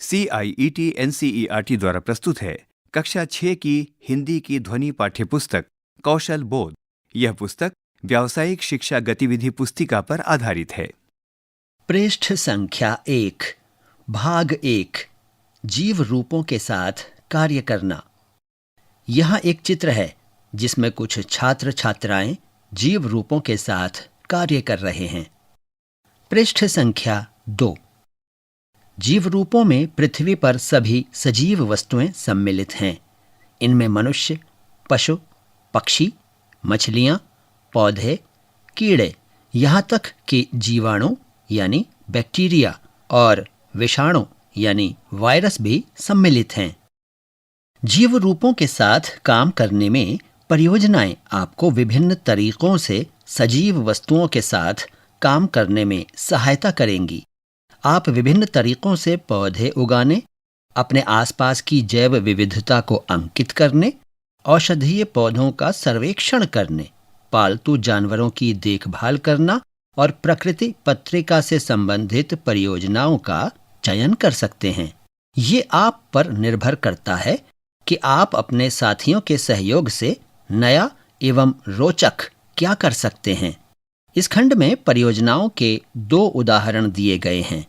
CIET NCERT द्वारा प्रस्तुत है कक्षा 6 की हिंदी की ध्वनि पाठ्यपुस्तक कौशल बोध। यह पुस्तक व्यावसायिक शिक्षा गतिविधि पुस्तिका पर आधारित है। पृष्ठ संख्या 1, भाग 1, जीव रूपों के साथ कार्य करना। यहाँ एक चित्र है जिसमें कुछ छात्र छात्राएं जीव रूपों के साथ कार्य कर रहे हैं। पृष्ठ संख्या 2, जीव रूपों में पृथ्वी पर सभी सजीव वस्तुएं सम्मिलित हैं। इनमें मनुष्य, पशु, पक्षी, मछलियां, पौधे, कीड़े, यहाँ तक कि जीवाणु यानी बैक्टीरिया और विषाणु यानी वायरस भी सम्मिलित हैं। जीव रूपों के साथ काम करने में परियोजनाएं आपको विभिन्न तरीकों से सजीव वस्तुओं के साथ काम करने में सहायता करेंगी। आप विभिन्न तरीकों से पौधे उगाने, अपने आसपास की जैव विविधता को अंकित करने, औषधीय पौधों का सर्वेक्षण करने, पालतू जानवरों की देखभाल करना और प्रकृति पत्रिका से संबंधित परियोजनाओं का चयन कर सकते हैं। ये आप पर निर्भर करता है कि आप अपने साथियों के सहयोग से नया एवं रोचक क्या कर सकते हैं। इस खंड में परियोजनाओं के 2 उदाहरण दिए गए हैं।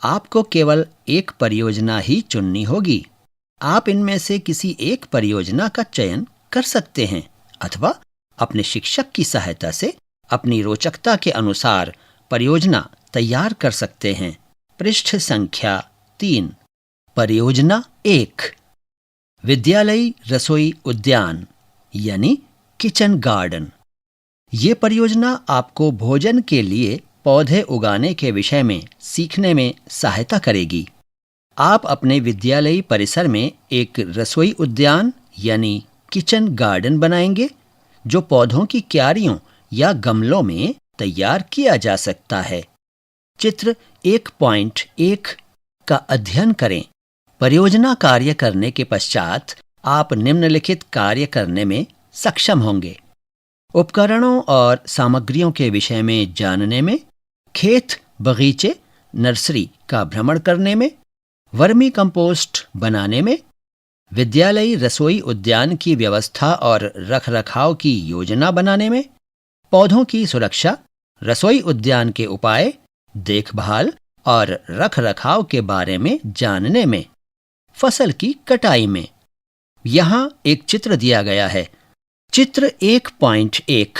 आपको केवल एक परियोजना ही चुननी होगी। आप इनमें से किसी एक परियोजना का चयन कर सकते हैं अथवा अपने शिक्षक की सहायता से अपनी रोचकता के अनुसार परियोजना तैयार कर सकते हैं। पृष्ठ संख्या 3, परियोजना 1, विद्यालयी रसोई उद्यान यानी किचन गार्डन। ये परियोजना आपको भोजन के लिए पौधे उगाने के विषय में सीखने में सहायता करेगी। आप अपने विद्यालयी परिसर में एक रसोई उद्यान यानी किचन गार्डन बनाएंगे जो पौधों की क्यारियों या गमलों में तैयार किया जा सकता है। चित्र 1.1 का अध्ययन करें। परियोजना कार्य करने के पश्चात आप निम्नलिखित कार्य करने में सक्षम होंगे: उपकरणों और सामग्रियों के विषय में जानने में, खेत, बगीचे, नर्सरी का भ्रमण करने में, वर्मी कंपोस्ट बनाने में, विद्यालयी रसोई उद्यान की व्यवस्था और रखरखाव की योजना बनाने में, पौधों की सुरक्षा, रसोई उद्यान के उपाय, देखभाल और रखरखाव के बारे में जानने में, फसल की कटाई में। यहाँ एक चित्र दिया गया है। चित्र 1.1,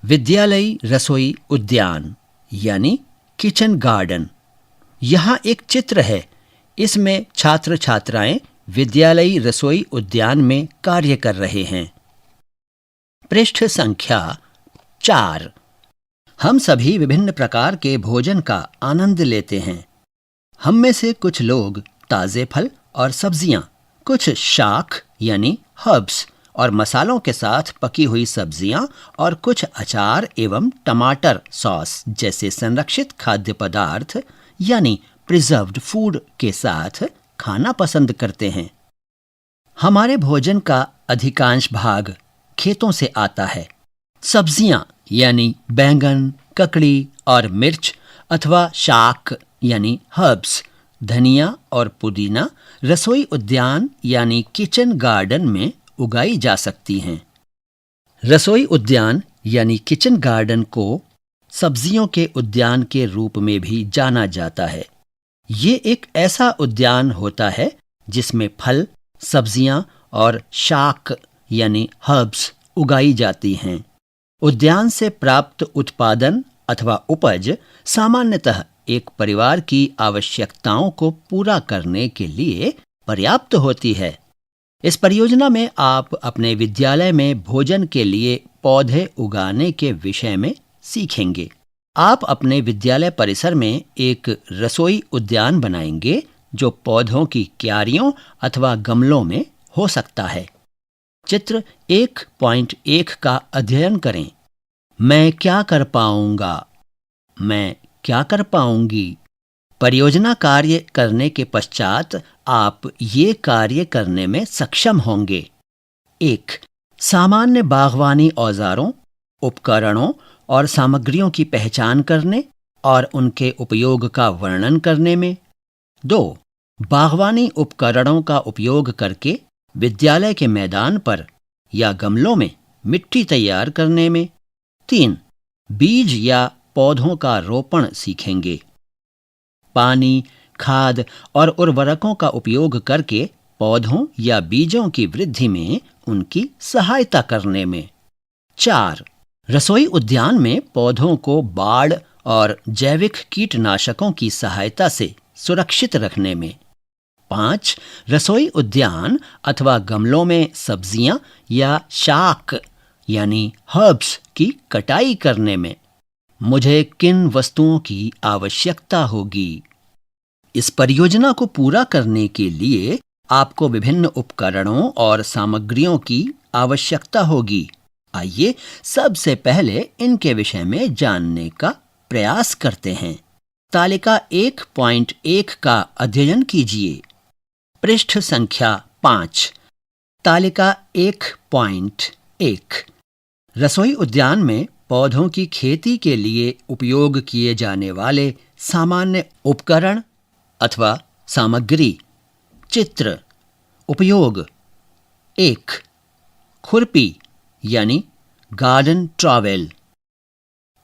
विद्यालयी रसोई उद्यान यानी किचन गार्डन। यहाँ एक चित्र है। इसमें छात्र छात्राएं विद्यालयी रसोई उद्यान में कार्य कर रहे हैं। पृष्ठ संख्या 4, हम सभी विभिन्न प्रकार के भोजन का आनंद लेते हैं। हम में से कुछ लोग ताजे फल और सब्जियां, कुछ शाक यानी हर्ब्स और मसालों के साथ पकी हुई सब्जियां और कुछ अचार एवं टमाटर सॉस जैसे संरक्षित खाद्य पदार्थ यानी प्रिजर्व्ड फूड के साथ खाना पसंद करते हैं। हमारे भोजन का अधिकांश भाग खेतों से आता है। सब्जियां यानी बैंगन, ककड़ी और मिर्च अथवा शाक यानी हर्ब्स, धनिया और पुदीना रसोई उद्यान यानी किचन गार्डन में उगाई जा सकती हैं। रसोई उद्यान यानी किचन गार्डन को सब्जियों के उद्यान के रूप में भी जाना जाता है। ये एक ऐसा उद्यान होता है जिसमें फल, सब्जियां और शाक यानी हर्ब्स उगाई जाती हैं। उद्यान से प्राप्त उत्पादन अथवा उपज सामान्यतः एक परिवार की आवश्यकताओं को पूरा करने के लिए पर्याप्त होती है। इस परियोजना में आप अपने विद्यालय में भोजन के लिए पौधे उगाने के विषय में सीखेंगे। आप अपने विद्यालय परिसर में एक रसोई उद्यान बनाएंगे जो पौधों की क्यारियों अथवा गमलों में हो सकता है। चित्र 1.1 का अध्ययन करें। मैं क्या कर पाऊंगा? मैं क्या कर पाऊंगी? परियोजना कार्य करने के पश्चात आप ये कार्य करने में सक्षम होंगे। 1. सामान्य बागवानी औजारों, उपकरणों और सामग्रियों की पहचान करने और उनके उपयोग का वर्णन करने में। 2. बागवानी उपकरणों का उपयोग करके विद्यालय के मैदान पर या गमलों में मिट्टी तैयार करने में। 3. बीज या पौधों का रोपण सीखेंगे। पानी, खाद और उर्वरकों का उपयोग करके पौधों या बीजों की वृद्धि में उनकी सहायता करने में। 4. रसोई उद्यान में पौधों को बाढ़ और जैविक कीटनाशकों की सहायता से सुरक्षित रखने में। 5. रसोई उद्यान अथवा गमलों में सब्जियां या शाक यानी हर्ब्स की कटाई करने में। मुझे किन वस्तुओं की आवश्यकता होगी? इस परियोजना को पूरा करने के लिए आपको विभिन्न उपकरणों और सामग्रियों की आवश्यकता होगी। आइए सबसे पहले इनके विषय में जानने का प्रयास करते हैं। तालिका 1.1 का अध्ययन कीजिए। पृष्ठ संख्या 5। तालिका 1.1। रसोई उद्यान में पौधों की खेती के लिए उपयोग किए जाने वाले सामान्य उपकरण अथवा सामग्री। चित्र। उपयोग। 1. खुरपी यानी गार्डन ट्रॉवेल।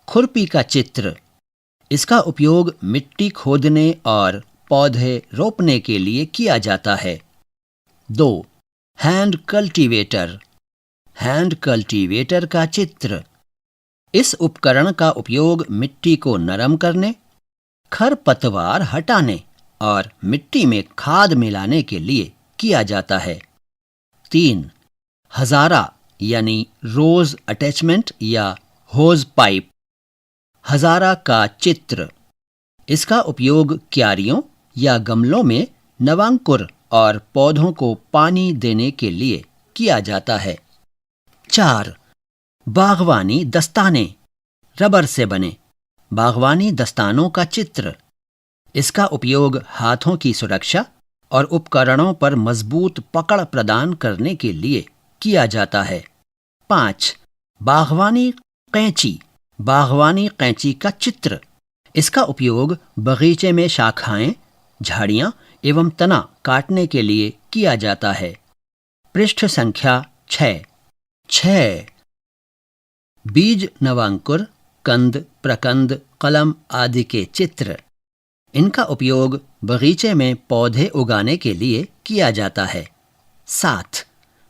खुरपी का चित्र। इसका उपयोग मिट्टी खोदने और पौधे रोपने के लिए किया जाता है। 2. Hand cultivator. हैंड कल्टीवेटर का चित्र। इस उपकरण का उपयोग मिट्टी को नरम करने, खरपतवार हटाने और मिट्टी में खाद मिलाने के लिए किया जाता है। 3. हजारा यानी रोज अटैचमेंट या होज पाइप। हजारा का चित्र। इसका उपयोग क्यारियों या गमलों में नवांकुर और पौधों को पानी देने के लिए किया जाता है। 4. बागवानी दस्ताने। रबर से बने बागवानी दस्तानों का चित्र। इसका उपयोग हाथों की सुरक्षा और उपकरणों पर मजबूत पकड़ प्रदान करने के लिए किया जाता है। 5. बागवानी कैंची। बागवानी कैंची का चित्र। इसका उपयोग बगीचे में शाखाएं, झाड़ियां एवं तना काटने के लिए किया जाता है। पृष्ठ संख्या 6। 6. बीज नवांकुर, कंद, प्रकंद, कलम आदि के चित्र। इनका उपयोग बगीचे में पौधे उगाने के लिए किया जाता है। 7.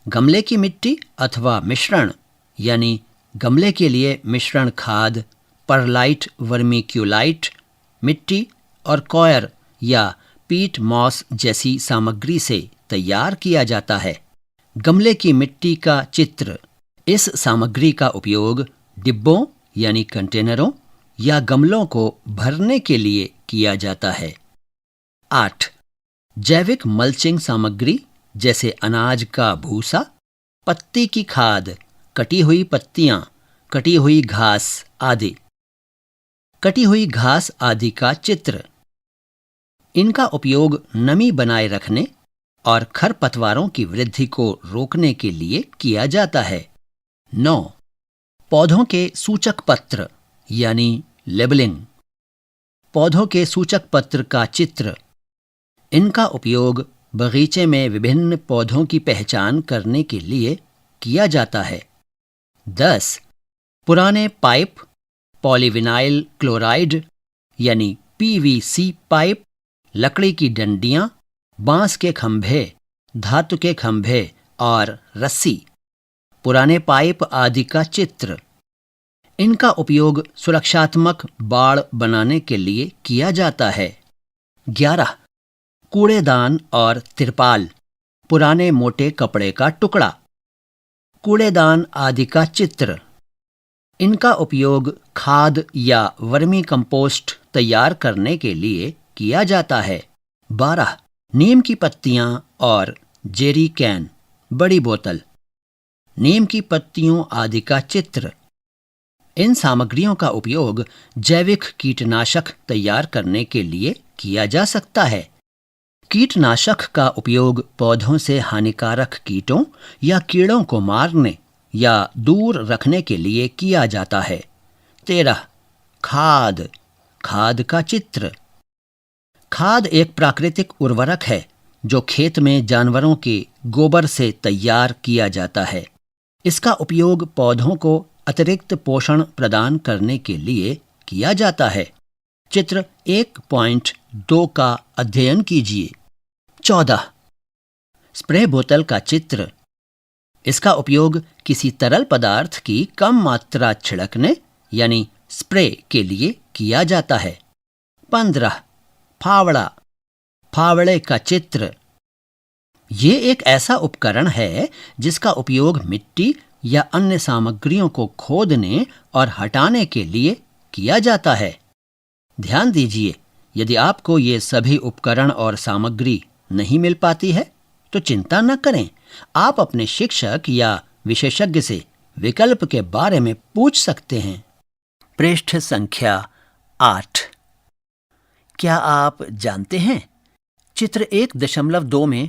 गमले की मिट्टी अथवा मिश्रण यानी गमले के लिए मिश्रण खाद, परलाइट, वर्मीक्यूलाइट, मिट्टी और कॉयर या पीट मॉस जैसी सामग्री से तैयार किया जाता है। गमले की मिट्टी का चित्र। इस सामग्री का उपयोग डिब्बों यानी कंटेनरों या गमलों को भरने के लिए किया जाता है। 8. जैविक मल्चिंग सामग्री जैसे अनाज का भूसा, पत्ती की खाद, कटी हुई पत्तियां, कटी हुई घास आदि। कटी हुई घास आदि का चित्र। इनका उपयोग नमी बनाए रखने और खरपतवारों की वृद्धि को रोकने के लिए किया जाता है। 9. पौधों के सूचक पत्र यानी लेबलिंग। पौधों के सूचक पत्र का चित्र। इनका उपयोग बगीचे में विभिन्न पौधों की पहचान करने के लिए किया जाता है। 10. पुराने पाइप, पॉलीविनाइल क्लोराइड यानी पीवीसी पाइप, लकड़ी की डंडियां, बांस के खंभे, धातु के खंभे और रस्सी। पुराने पाइप आदि का चित्र। इनका उपयोग सुरक्षात्मक बाड़ बनाने के लिए किया जाता है। 11. कूड़ेदान और तिरपाल, पुराने मोटे कपड़े का टुकड़ा। कूड़ेदान आदि का चित्र। इनका उपयोग खाद या वर्मी कंपोस्ट तैयार करने के लिए किया जाता है। 12. नीम की पत्तियां और जेरी कैन, बड़ी बोतल। नीम की पत्तियों आदि का चित्र। इन सामग्रियों का उपयोग जैविक कीटनाशक तैयार करने के लिए किया जा सकता है। कीटनाशक का उपयोग पौधों से हानिकारक कीटों या कीड़ों को मारने या दूर रखने के लिए किया जाता है। 13. खाद। खाद का चित्र। खाद एक प्राकृतिक उर्वरक है जो खेत में जानवरों के गोबर से तैयार किया जाता है। इसका उपयोग पौधों को अतिरिक्त पोषण प्रदान करने के लिए किया जाता है। चित्र 1.2 का अध्ययन कीजिए। 14. स्प्रे बोतल का चित्र। इसका उपयोग किसी तरल पदार्थ की कम मात्रा छिड़कने यानी स्प्रे के लिए किया जाता है। 15. फावड़ा। फावड़े का चित्र। ये एक ऐसा उपकरण है जिसका उपयोग मिट्टी या अन्य सामग्रियों को खोदने और हटाने के लिए किया जाता है। ध्यान दीजिए, यदि आपको ये सभी उपकरण और सामग्री नहीं मिल पाती है तो चिंता न करें। आप अपने शिक्षक या विशेषज्ञ से विकल्प के बारे में पूछ सकते हैं। पृष्ठ संख्या 8। क्या आप जानते हैं, चित्र 1.2 में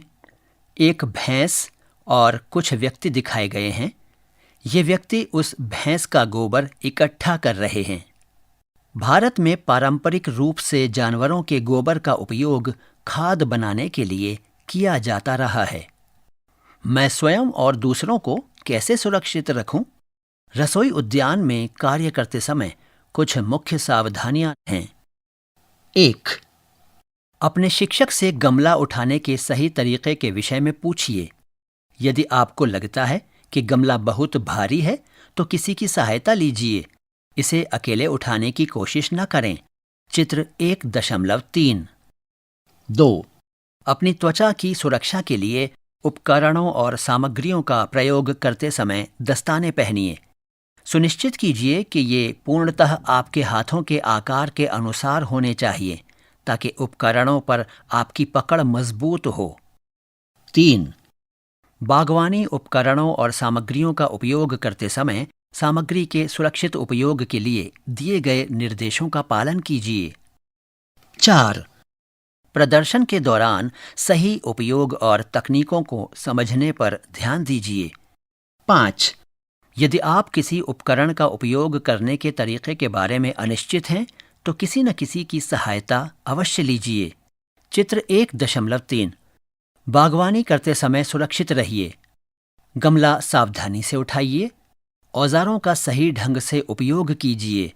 एक भैंस और कुछ व्यक्ति दिखाए गए हैं। ये व्यक्ति उस भैंस का गोबर इकट्ठा कर रहे हैं। भारत में पारंपरिक रूप से जानवरों के गोबर का उपयोग खाद बनाने के लिए किया जाता रहा है। मैं स्वयं और दूसरों को कैसे सुरक्षित रखूं? रसोई उद्यान में कार्य करते समय कुछ मुख्य सावधानियां हैं। 1. अपने शिक्षक से गमला उठाने के सही तरीके के विषय में पूछिए। यदि आपको लगता है कि गमला बहुत भारी है तो किसी की सहायता लीजिए। इसे अकेले उठाने की कोशिश न करें। चित्र 1.3। 2. अपनी त्वचा की सुरक्षा के लिए उपकरणों और सामग्रियों का प्रयोग करते समय दस्ताने पहनिए। सुनिश्चित कीजिए कि ये पूर्णतः आपके हाथों के आकार के अनुसार होने चाहिए ताकि उपकरणों पर आपकी पकड़ मजबूत हो। 3. बागवानी उपकरणों और सामग्रियों का उपयोग करते समय सामग्री के सुरक्षित उपयोग के लिए दिए गए निर्देशों का पालन कीजिए। 4. प्रदर्शन के दौरान सही उपयोग और तकनीकों को समझने पर ध्यान दीजिए। 5. यदि आप किसी उपकरण का उपयोग करने के तरीके के बारे में अनिश्चित हैं तो किसी न किसी की सहायता अवश्य लीजिए। चित्र 1.3। बागवानी करते समय सुरक्षित रहिए। गमला सावधानी से उठाइए। औजारों का सही ढंग से उपयोग कीजिए।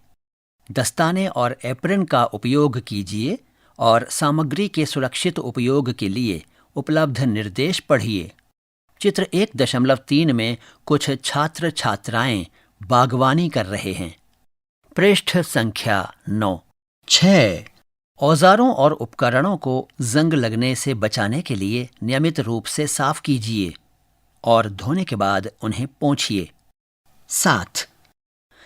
दस्ताने और एप्रन का उपयोग कीजिए और सामग्री के सुरक्षित उपयोग के लिए उपलब्ध निर्देश पढ़िए। चित्र 1.3 में कुछ छात्र छात्राएं बागवानी कर रहे हैं। पृष्ठ संख्या 9। 6. औजारों और उपकरणों को जंग लगने से बचाने के लिए नियमित रूप से साफ कीजिए और धोने के बाद उन्हें पोंछिए। 7.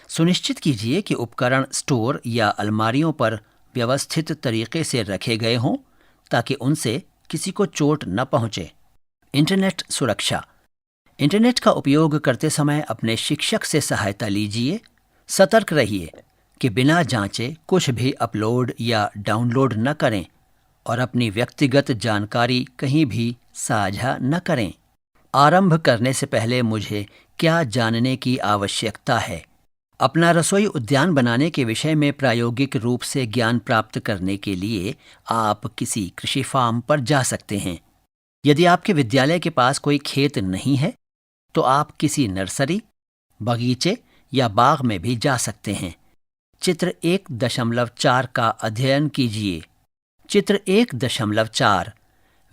सुनिश्चित कीजिए कि उपकरण स्टोर या अलमारियों पर व्यवस्थित तरीके से रखे गए हों ताकि उनसे किसी को चोट न पहुंचे। इंटरनेट सुरक्षा। इंटरनेट का उपयोग करते समय अपने शिक्षक से सहायता लीजिए। सतर्क रहिए कि बिना जांचे कुछ भी अपलोड या डाउनलोड न करें और अपनी व्यक्तिगत जानकारी कहीं भी साझा न करें। आरंभ करने से पहले मुझे क्या जानने की आवश्यकता है? अपना रसोई उद्यान बनाने के विषय में प्रायोगिक रूप से ज्ञान प्राप्त करने के लिए आप किसी कृषि फार्म पर जा सकते हैं। यदि आपके विद्यालय के पास कोई खेत नहीं है तो आप किसी नर्सरी, बगीचे या बाग में भी जा सकते हैं। चित्र 1.4 का अध्ययन कीजिए। चित्र 1.4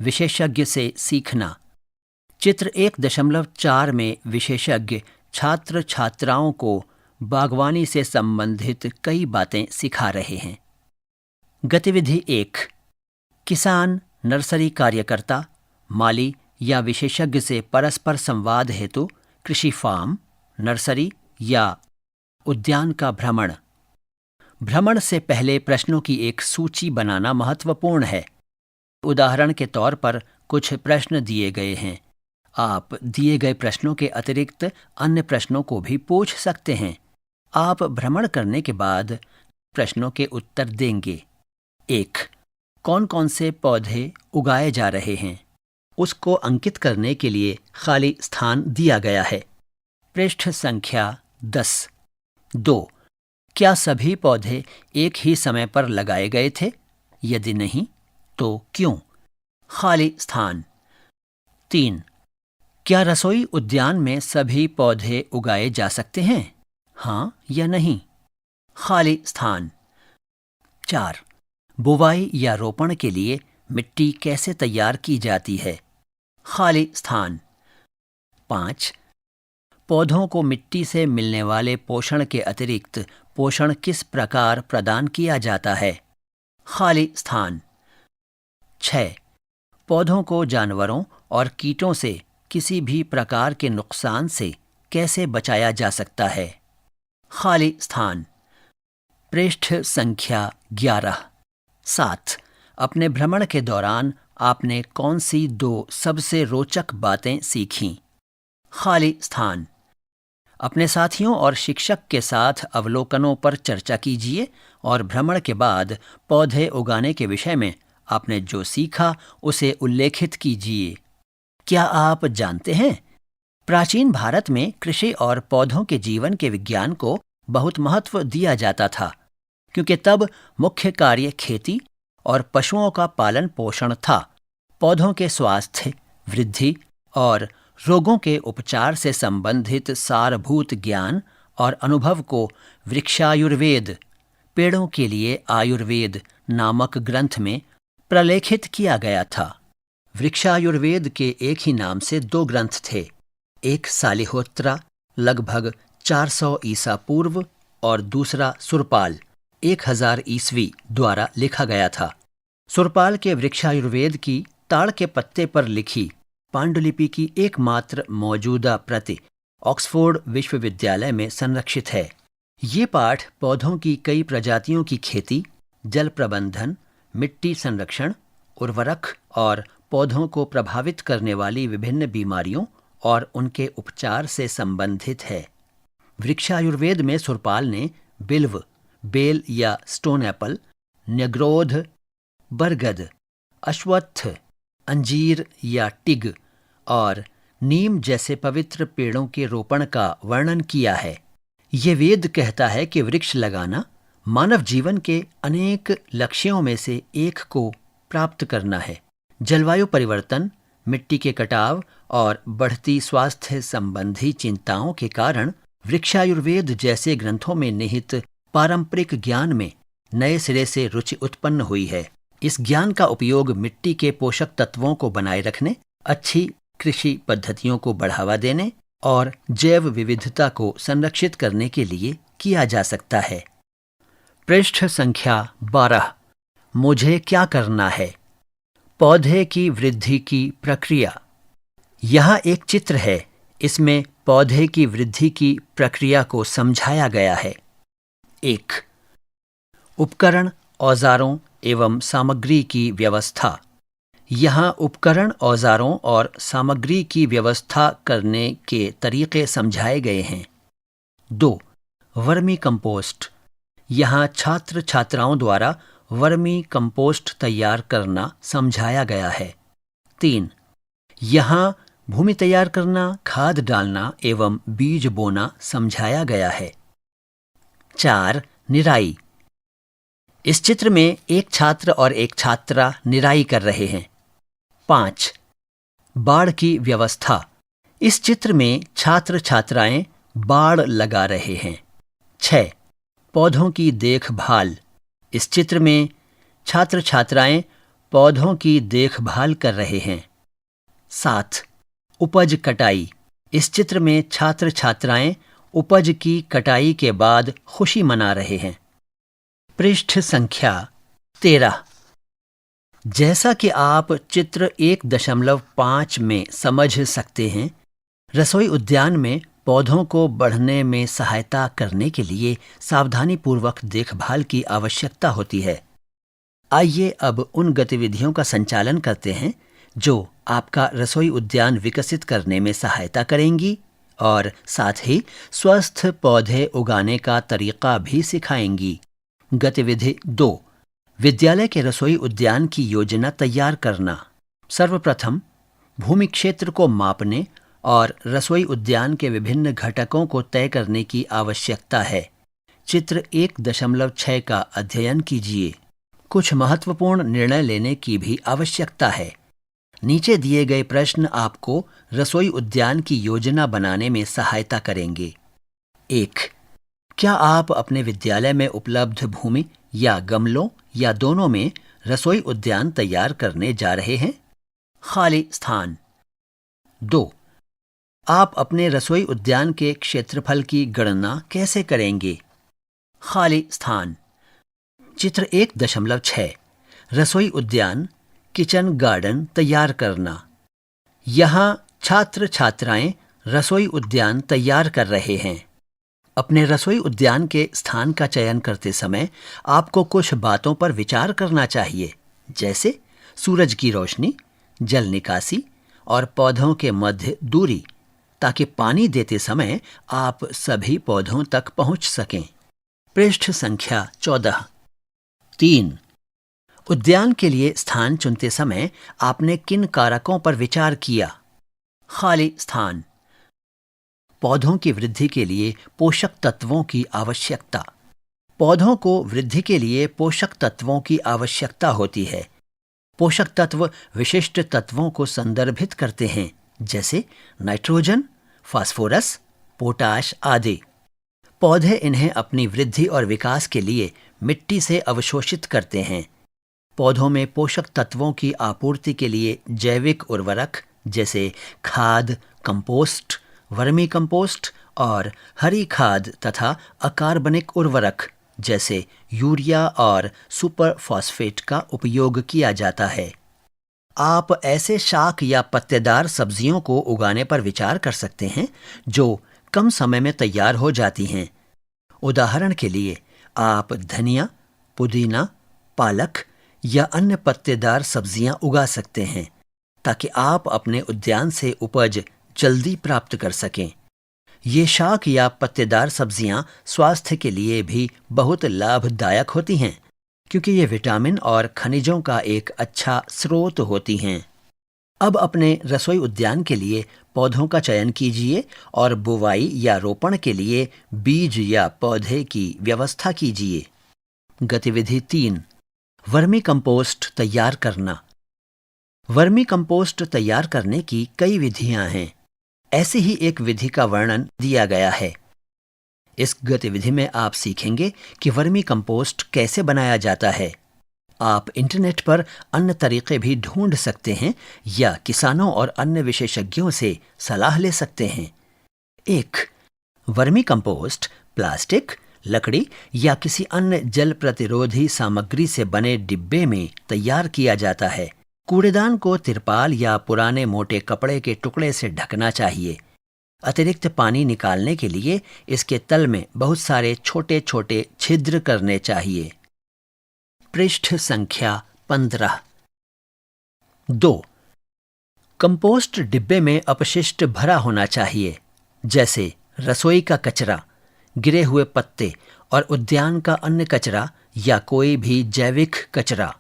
विशेषज्ञ से सीखना। चित्र 1.4 में विशेषज्ञ छात्र छात्राओं को बागवानी से संबंधित कई बातें सिखा रहे हैं। गतिविधि 1। किसान, नर्सरी कार्यकर्ता, माली या विशेषज्ञ से परस्पर संवाद हेतु कृषि फार्म, नर्सरी या उद्यान का भ्रमण। भ्रमण से पहले प्रश्नों की एक सूची बनाना महत्वपूर्ण है। उदाहरण के तौर पर कुछ प्रश्न दिए गए हैं। आप दिए गए प्रश्नों के अतिरिक्त अन्य प्रश्नों को भी पूछ सकते हैं। आप भ्रमण करने के बाद प्रश्नों के उत्तर देंगे। 1. कौन कौन से पौधे उगाए जा रहे हैं? उसको अंकित करने के लिए खाली स्थान दिया गया है। पृष्ठ संख्या 10। 2. क्या सभी पौधे एक ही समय पर लगाए गए थे? यदि नहीं तो क्यों? खाली स्थान। 3. क्या रसोई उद्यान में सभी पौधे उगाए जा सकते हैं? हाँ या नहीं? खाली स्थान। 4. बुवाई या रोपण के लिए मिट्टी कैसे तैयार की जाती है? खाली स्थान। 5. पौधों को मिट्टी से मिलने वाले पोषण के अतिरिक्त पोषण किस प्रकार प्रदान किया जाता है? खाली स्थान। 6. पौधों को जानवरों और कीटों से किसी भी प्रकार के नुकसान से कैसे बचाया जा सकता है? खाली स्थान। पृष्ठ संख्या 11। 7. अपने भ्रमण के दौरान आपने कौन सी 2 सबसे रोचक बातें सीखीं? खाली स्थान। अपने साथियों और शिक्षक के साथ अवलोकनों पर चर्चा कीजिए और भ्रमण के बाद पौधे उगाने के विषय में आपने जो सीखा उसे उल्लेखित कीजिए। क्या आप जानते हैं, प्राचीन भारत में कृषि और पौधों के जीवन के विज्ञान को बहुत महत्व दिया जाता था, क्योंकि तब मुख्य कार्य खेती और पशुओं का पालन पोषण था। पौधों के स्वास्थ्य, वृद्धि और रोगों के उपचार से संबंधित सारभूत ज्ञान और अनुभव को वृक्षायुर्वेद, पेड़ों के लिए आयुर्वेद नामक ग्रंथ में प्रलेखित किया गया था। वृक्षायुर्वेद के एक ही नाम से 2 ग्रंथ थे, एक सालिहोत्रा लगभग 400 ईसा पूर्व और दूसरा सुरपाल 1000 ईस्वी द्वारा लिखा गया था। सुरपाल के वृक्षायुर्वेद की ताड़ के पत्ते पर लिखी पांडुलिपि की एकमात्र मौजूदा प्रति ऑक्सफोर्ड विश्वविद्यालय में संरक्षित है। ये पाठ पौधों की कई प्रजातियों की खेती, जल प्रबंधन, मिट्टी संरक्षण, उर्वरक और पौधों को प्रभावित करने वाली विभिन्न बीमारियों और उनके उपचार से संबंधित है। वृक्षायुर्वेद में सुरपाल ने बिल्व, बेल या स्टोन एप्पल, न्यग्रोध, बरगद, अश्वत्थ, अंजीर या टिग और नीम जैसे पवित्र पेड़ों के रोपण का वर्णन किया है। ये वेद कहता है कि वृक्ष लगाना मानव जीवन के अनेक लक्ष्यों में से एक को प्राप्त करना है। जलवायु परिवर्तन, मिट्टी के कटाव और बढ़ती स्वास्थ्य संबंधी चिंताओं के कारण वृक्षायुर्वेद जैसे ग्रंथों में निहित पारंपरिक ज्ञान में नए सिरे से रुचि उत्पन्न हुई है। इस ज्ञान का उपयोग मिट्टी के पोषक तत्वों को बनाए रखने, अच्छी कृषि पद्धतियों को बढ़ावा देने और जैव विविधता को संरक्षित करने के लिए किया जा सकता है। पृष्ठ संख्या 12। मुझे क्या करना है? पौधे की वृद्धि की प्रक्रिया। यहाँ एक चित्र है, इसमें पौधे की वृद्धि की प्रक्रिया को समझाया गया है। 1. उपकरण, औजारों एवं सामग्री की व्यवस्था। यहाँ उपकरण, औजारों और सामग्री की व्यवस्था करने के तरीके समझाए गए हैं। 2. Vermi compost. यहाँ छात्र छात्राओं द्वारा वर्मी कंपोस्ट तैयार करना समझाया गया है। 3. यहाँ भूमि तैयार करना, खाद डालना एवं बीज बोना समझाया गया है। 4. निराई। इस चित्र में एक छात्र और एक छात्रा निराई कर रहे हैं। 5. बाड़ की व्यवस्था। इस चित्र में छात्र छात्राएं बाड़ लगा रहे हैं। 6. पौधों की देखभाल। इस चित्र में छात्र छात्राएं पौधों की देखभाल कर रहे हैं। 7. उपज कटाई। इस चित्र में छात्र छात्राएं उपज की कटाई के बाद खुशी मना रहे हैं। पृष्ठ संख्या 13। जैसा कि आप चित्र 1.5 में समझ सकते हैं, रसोई उद्यान में पौधों को बढ़ने में सहायता करने के लिए सावधानीपूर्वक देखभाल की आवश्यकता होती है। आइए अब उन गतिविधियों का संचालन करते हैं जो आपका रसोई उद्यान विकसित करने में सहायता करेंगी और साथ ही स्वस्थ पौधे उगाने का तरीका भी सिखाएंगी। गतिविधि 2. विद्यालय के रसोई उद्यान की योजना तैयार करना। सर्वप्रथम भूमि क्षेत्र को मापने और रसोई उद्यान के विभिन्न घटकों को तय करने की आवश्यकता है। चित्र 1.6 का अध्ययन कीजिए। कुछ महत्वपूर्ण निर्णय लेने की भी आवश्यकता है। नीचे दिए गए प्रश्न आपको रसोई उद्यान की योजना बनाने में सहायता करेंगे। 1. क्या आप अपने विद्यालय में उपलब्ध भूमि या गमलों या दोनों में रसोई उद्यान तैयार करने जा रहे हैं? खाली स्थान। 2. आप अपने रसोई उद्यान के क्षेत्रफल की गणना कैसे करेंगे? खाली स्थान। चित्र 1.6 रसोई उद्यान किचन गार्डन तैयार करना। यहाँ छात्र छात्राएं रसोई उद्यान तैयार कर रहे हैं। अपने रसोई उद्यान के स्थान का चयन करते समय आपको कुछ बातों पर विचार करना चाहिए, जैसे सूरज की रोशनी, जल निकासी और पौधों के मध्य दूरी, ताकि पानी देते समय आप सभी पौधों तक पहुंच सकें। पृष्ठ संख्या 14। 3. उद्यान के लिए स्थान चुनते समय आपने किन कारकों पर विचार किया? खाली स्थान। पौधों की वृद्धि के लिए पोषक तत्वों की आवश्यकता। पौधों को वृद्धि के लिए पोषक तत्वों की आवश्यकता होती है। पोषक तत्व विशिष्ट तत्वों को संदर्भित करते हैं, जैसे नाइट्रोजन, फास्फोरस, पोटाश आदि। पौधे इन्हें अपनी वृद्धि और विकास के लिए मिट्टी से अवशोषित करते हैं। पौधों में पोषक तत्वों की आपूर्ति के लिए जैविक उर्वरक जैसे खाद, कंपोस्ट, वर्मी कंपोस्ट और हरी खाद तथा अकार्बनिक उर्वरक जैसे यूरिया और सुपर फॉस्फेट का उपयोग किया जाता है। आप ऐसे शाक या पत्तेदार सब्जियों को उगाने पर विचार कर सकते हैं जो कम समय में तैयार हो जाती हैं। उदाहरण के लिए आप धनिया, पुदीना, पालक या अन्य पत्तेदार सब्जियां उगा सकते हैं, ताकि आप अपने उद्यान से उपज जल्दी प्राप्त कर सकें। ये शाक या पत्तेदार सब्जियां स्वास्थ्य के लिए भी बहुत लाभदायक होती हैं, क्योंकि ये विटामिन और खनिजों का एक अच्छा स्रोत होती हैं। अब अपने रसोई उद्यान के लिए पौधों का चयन कीजिए और बुवाई या रोपण के लिए बीज या पौधे की व्यवस्था कीजिए। गतिविधि 3. वर्मी कंपोस्ट तैयार करना। वर्मी कंपोस्ट तैयार करने की कई विधियां हैं। ऐसी ही एक विधि का वर्णन दिया गया है। इस गतिविधि में आप सीखेंगे कि वर्मी कंपोस्ट कैसे बनाया जाता है। आप इंटरनेट पर अन्य तरीके भी ढूंढ सकते हैं या किसानों और अन्य विशेषज्ञों से सलाह ले सकते हैं। 1. वर्मी कंपोस्ट प्लास्टिक, लकड़ी या किसी अन्य जल प्रतिरोधी सामग्री से बने डिब्बे में तैयार किया जाता है। कूड़ेदान को तिरपाल या पुराने मोटे कपड़े के टुकड़े से ढकना चाहिए। अतिरिक्त पानी निकालने के लिए इसके तल में बहुत सारे छोटे छोटे छिद्र करने चाहिए। पृष्ठ संख्या 15। 2. कंपोस्ट डिब्बे में अपशिष्ट भरा होना चाहिए, जैसे रसोई का कचरा, गिरे हुए पत्ते और उद्यान का अन्य कचरा या कोई भी जैविक कचरा।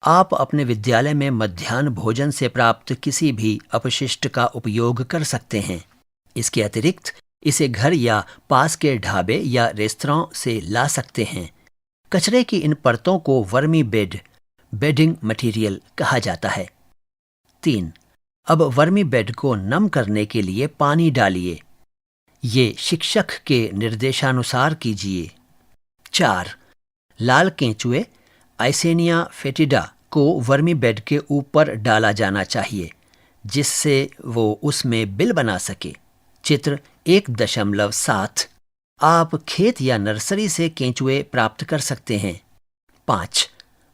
आप अपने विद्यालय में मध्याह्न भोजन से प्राप्त किसी भी अपशिष्ट का उपयोग कर सकते हैं। इसके अतिरिक्त इसे घर या पास के ढाबे या रेस्तरां से ला सकते हैं। कचरे की इन परतों को वर्मी बेडिंग मटेरियल कहा जाता है। 3. अब वर्मी बेड को नम करने के लिए पानी डालिए। ये शिक्षक के निर्देशानुसार कीजिए। 4. लाल केंचुए आइसेनिया फेटिडा को वर्मी बेड के ऊपर डाला जाना चाहिए, जिससे वो उसमें बिल बना सके। चित्र 1.7। आप खेत या नर्सरी से केंचुए प्राप्त कर सकते हैं। 5.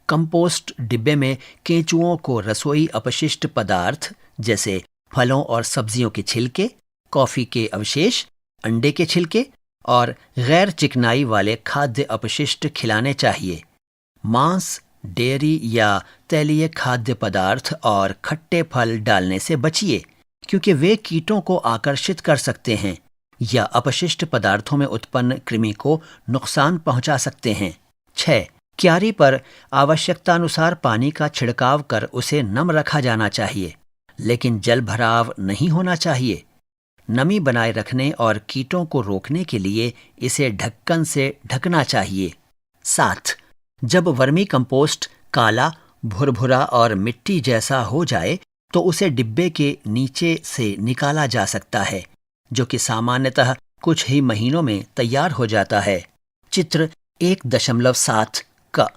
कंपोस्ट डिब्बे में केंचुओं को रसोई अपशिष्ट पदार्थ जैसे फलों और सब्जियों के छिलके, कॉफी के अवशेष, अंडे के छिलके और गैर चिकनाई वाले खाद्य अपशिष्ट खिलाने चाहिए। मांस, डेयरी या तैलीय खाद्य पदार्थ और खट्टे फल डालने से बचिए, क्योंकि वे कीटों को आकर्षित कर सकते हैं या अपशिष्ट पदार्थों में उत्पन्न कृमि को नुकसान पहुंचा सकते हैं। 6. क्यारी पर आवश्यकतानुसार पानी का छिड़काव कर उसे नम रखा जाना चाहिए, लेकिन जल भराव नहीं होना चाहिए। नमी बनाए रखने और कीटों को रोकने के लिए इसे ढक्कन से ढकना चाहिए। 7. जब वर्मी कंपोस्ट काला, भुरभुरा और मिट्टी जैसा हो जाए तो उसे डिब्बे के नीचे से निकाला जा सकता है, जो कि सामान्यतः कुछ ही महीनों में तैयार हो जाता है। चित्र 1.7 का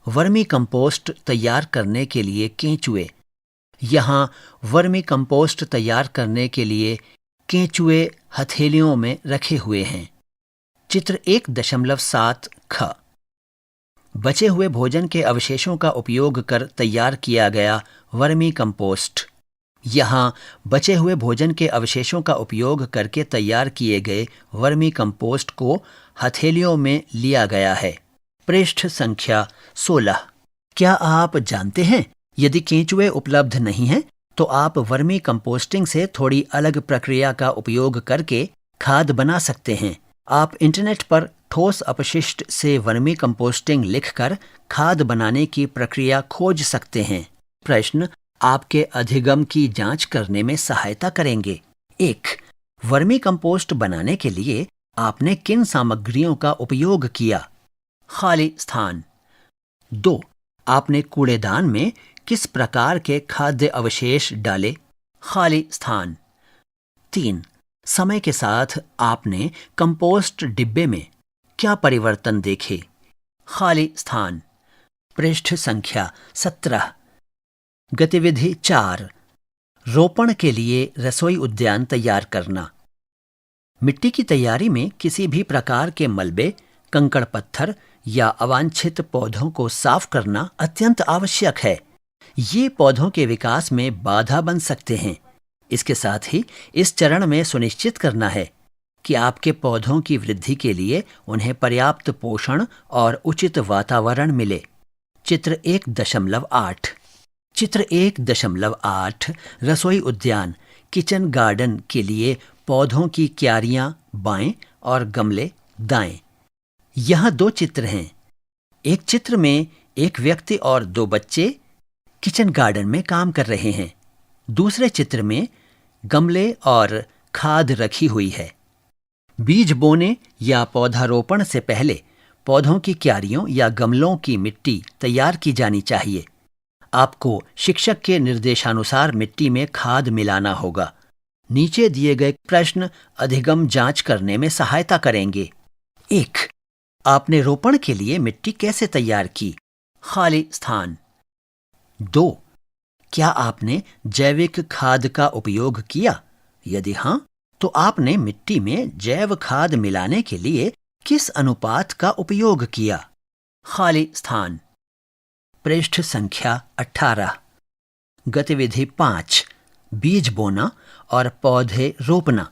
वर्मी कंपोस्ट तैयार करने के लिए केंचुए। यहाँ वर्मी कंपोस्ट तैयार करने के लिए केंचुए हथेलियों में रखे हुए हैं। चित्र 1.7 ख बचे हुए भोजन के अवशेषों का उपयोग कर तैयार किया गया वर्मी कंपोस्ट। यहाँ बचे हुए भोजन के अवशेषों का उपयोग करके तैयार किए गए वर्मी कंपोस्ट को हथेलियों में लिया गया है। पृष्ठ संख्या 16। क्या आप जानते हैं, यदि केंचुए उपलब्ध नहीं हैं, तो आप वर्मी कंपोस्टिंग से थोड़ी अलग प्रक्रिया का उपयोग करके खाद बना सकते हैं। आप इंटरनेट पर ठोस अपशिष्ट से वर्मी कंपोस्टिंग लिखकर खाद बनाने की प्रक्रिया खोज सकते हैं। प्रश्न आपके अधिगम की जांच करने में सहायता करेंगे। 1. वर्मी कंपोस्ट बनाने के लिए आपने किन सामग्रियों का उपयोग किया? खाली स्थान। 2. आपने कूड़ेदान में किस प्रकार के खाद्य अवशेष डाले? खाली स्थान। 3. समय के साथ आपने कंपोस्ट डिब्बे में क्या परिवर्तन देखे? खाली स्थान। पृष्ठ संख्या 17। गतिविधि 4। रोपण के लिए रसोई उद्यान तैयार करना। मिट्टी की तैयारी में किसी भी प्रकार के मलबे, कंकड़ पत्थर या अवांछित पौधों को साफ करना अत्यंत आवश्यक है। ये पौधों के विकास में बाधा बन सकते हैं। इसके साथ ही इस चरण में सुनिश्चित करना है कि आपके पौधों की वृद्धि के लिए उन्हें पर्याप्त पोषण और उचित वातावरण मिले। चित्र 1.8। चित्र 1.8 रसोई उद्यान किचन गार्डन के लिए पौधों की क्यारियां बाएं और गमले दाएं। यहाँ 2 चित्र हैं। एक चित्र में एक व्यक्ति और 2 बच्चे किचन गार्डन में काम कर रहे हैं। दूसरे चित्र में गमले और खाद रखी हुई है। बीज बोने या पौधारोपण से पहले पौधों की क्यारियों या गमलों की मिट्टी तैयार की जानी चाहिए। आपको शिक्षक के निर्देशानुसार मिट्टी में खाद मिलाना होगा। नीचे दिए गए प्रश्न अधिगम जांच करने में सहायता करेंगे। 1. आपने रोपण के लिए मिट्टी कैसे तैयार की? खाली स्थान। 2. क्या आपने जैविक खाद का उपयोग किया? यदि हां, तो आपने मिट्टी में जैव खाद मिलाने के लिए किस अनुपात का उपयोग किया? खाली स्थान। पृष्ठ संख्या 18। गतिविधि 5। बीज बोना और पौधे रोपना।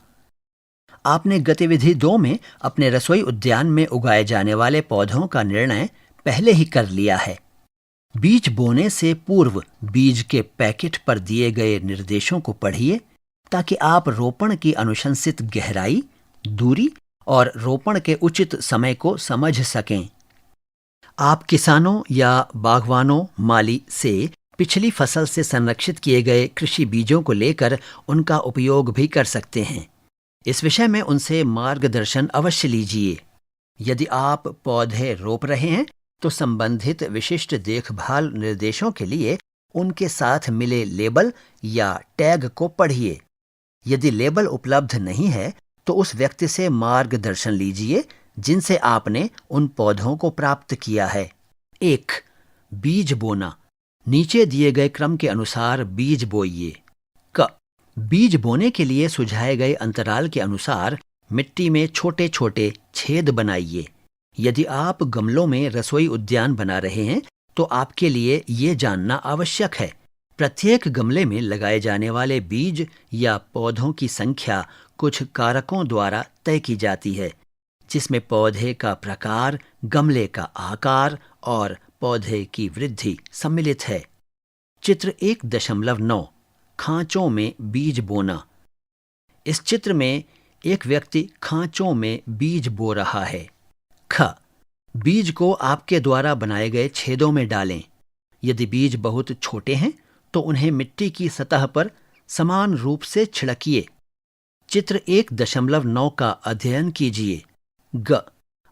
आपने गतिविधि 2 में अपने रसोई उद्यान में उगाए जाने वाले पौधों का निर्णय पहले ही कर लिया है। बीज बोने से पूर्व बीज के पैकेट पर दिए गए निर्देशों को पढ़िए ताकि आप रोपण की अनुशंसित गहराई, दूरी और रोपण के उचित समय को समझ सकें। आप किसानों या बागवानों माली से पिछली फसल से संरक्षित किए गए कृषि बीजों को लेकर उनका उपयोग भी कर सकते हैं। इस विषय में उनसे मार्गदर्शन अवश्य लीजिए। यदि आप पौधे रोप रहे हैं तो संबंधित विशिष्ट देखभाल निर्देशों के लिए उनके साथ मिले लेबल या टैग को पढ़िए। यदि लेबल उपलब्ध नहीं है तो उस व्यक्ति से मार्गदर्शन लीजिए जिनसे आपने उन पौधों को प्राप्त किया है। 1. बीज बोना। नीचे दिए गए क्रम के अनुसार बीज बोइए। क. बीज बोने के लिए सुझाए गए अंतराल के अनुसार मिट्टी में छोटे छोटे छेद बनाइए। यदि आप गमलों में रसोई उद्यान बना रहे हैं तो आपके लिए ये जानना आवश्यक है। प्रत्येक गमले में लगाए जाने वाले बीज या पौधों की संख्या कुछ कारकों द्वारा तय की जाती है, जिसमें पौधे का प्रकार, गमले का आकार और पौधे की वृद्धि सम्मिलित है। चित्र 1.9 खांचों में बीज बोना। इस चित्र में एक व्यक्ति खांचों में बीज बो रहा है। ख. बीज को आपके द्वारा बनाए गए छेदों में डालें। यदि बीज बहुत छोटे हैं तो उन्हें मिट्टी की सतह पर समान रूप से छिड़किए। चित्र 1.9 का अध्ययन कीजिए। ग.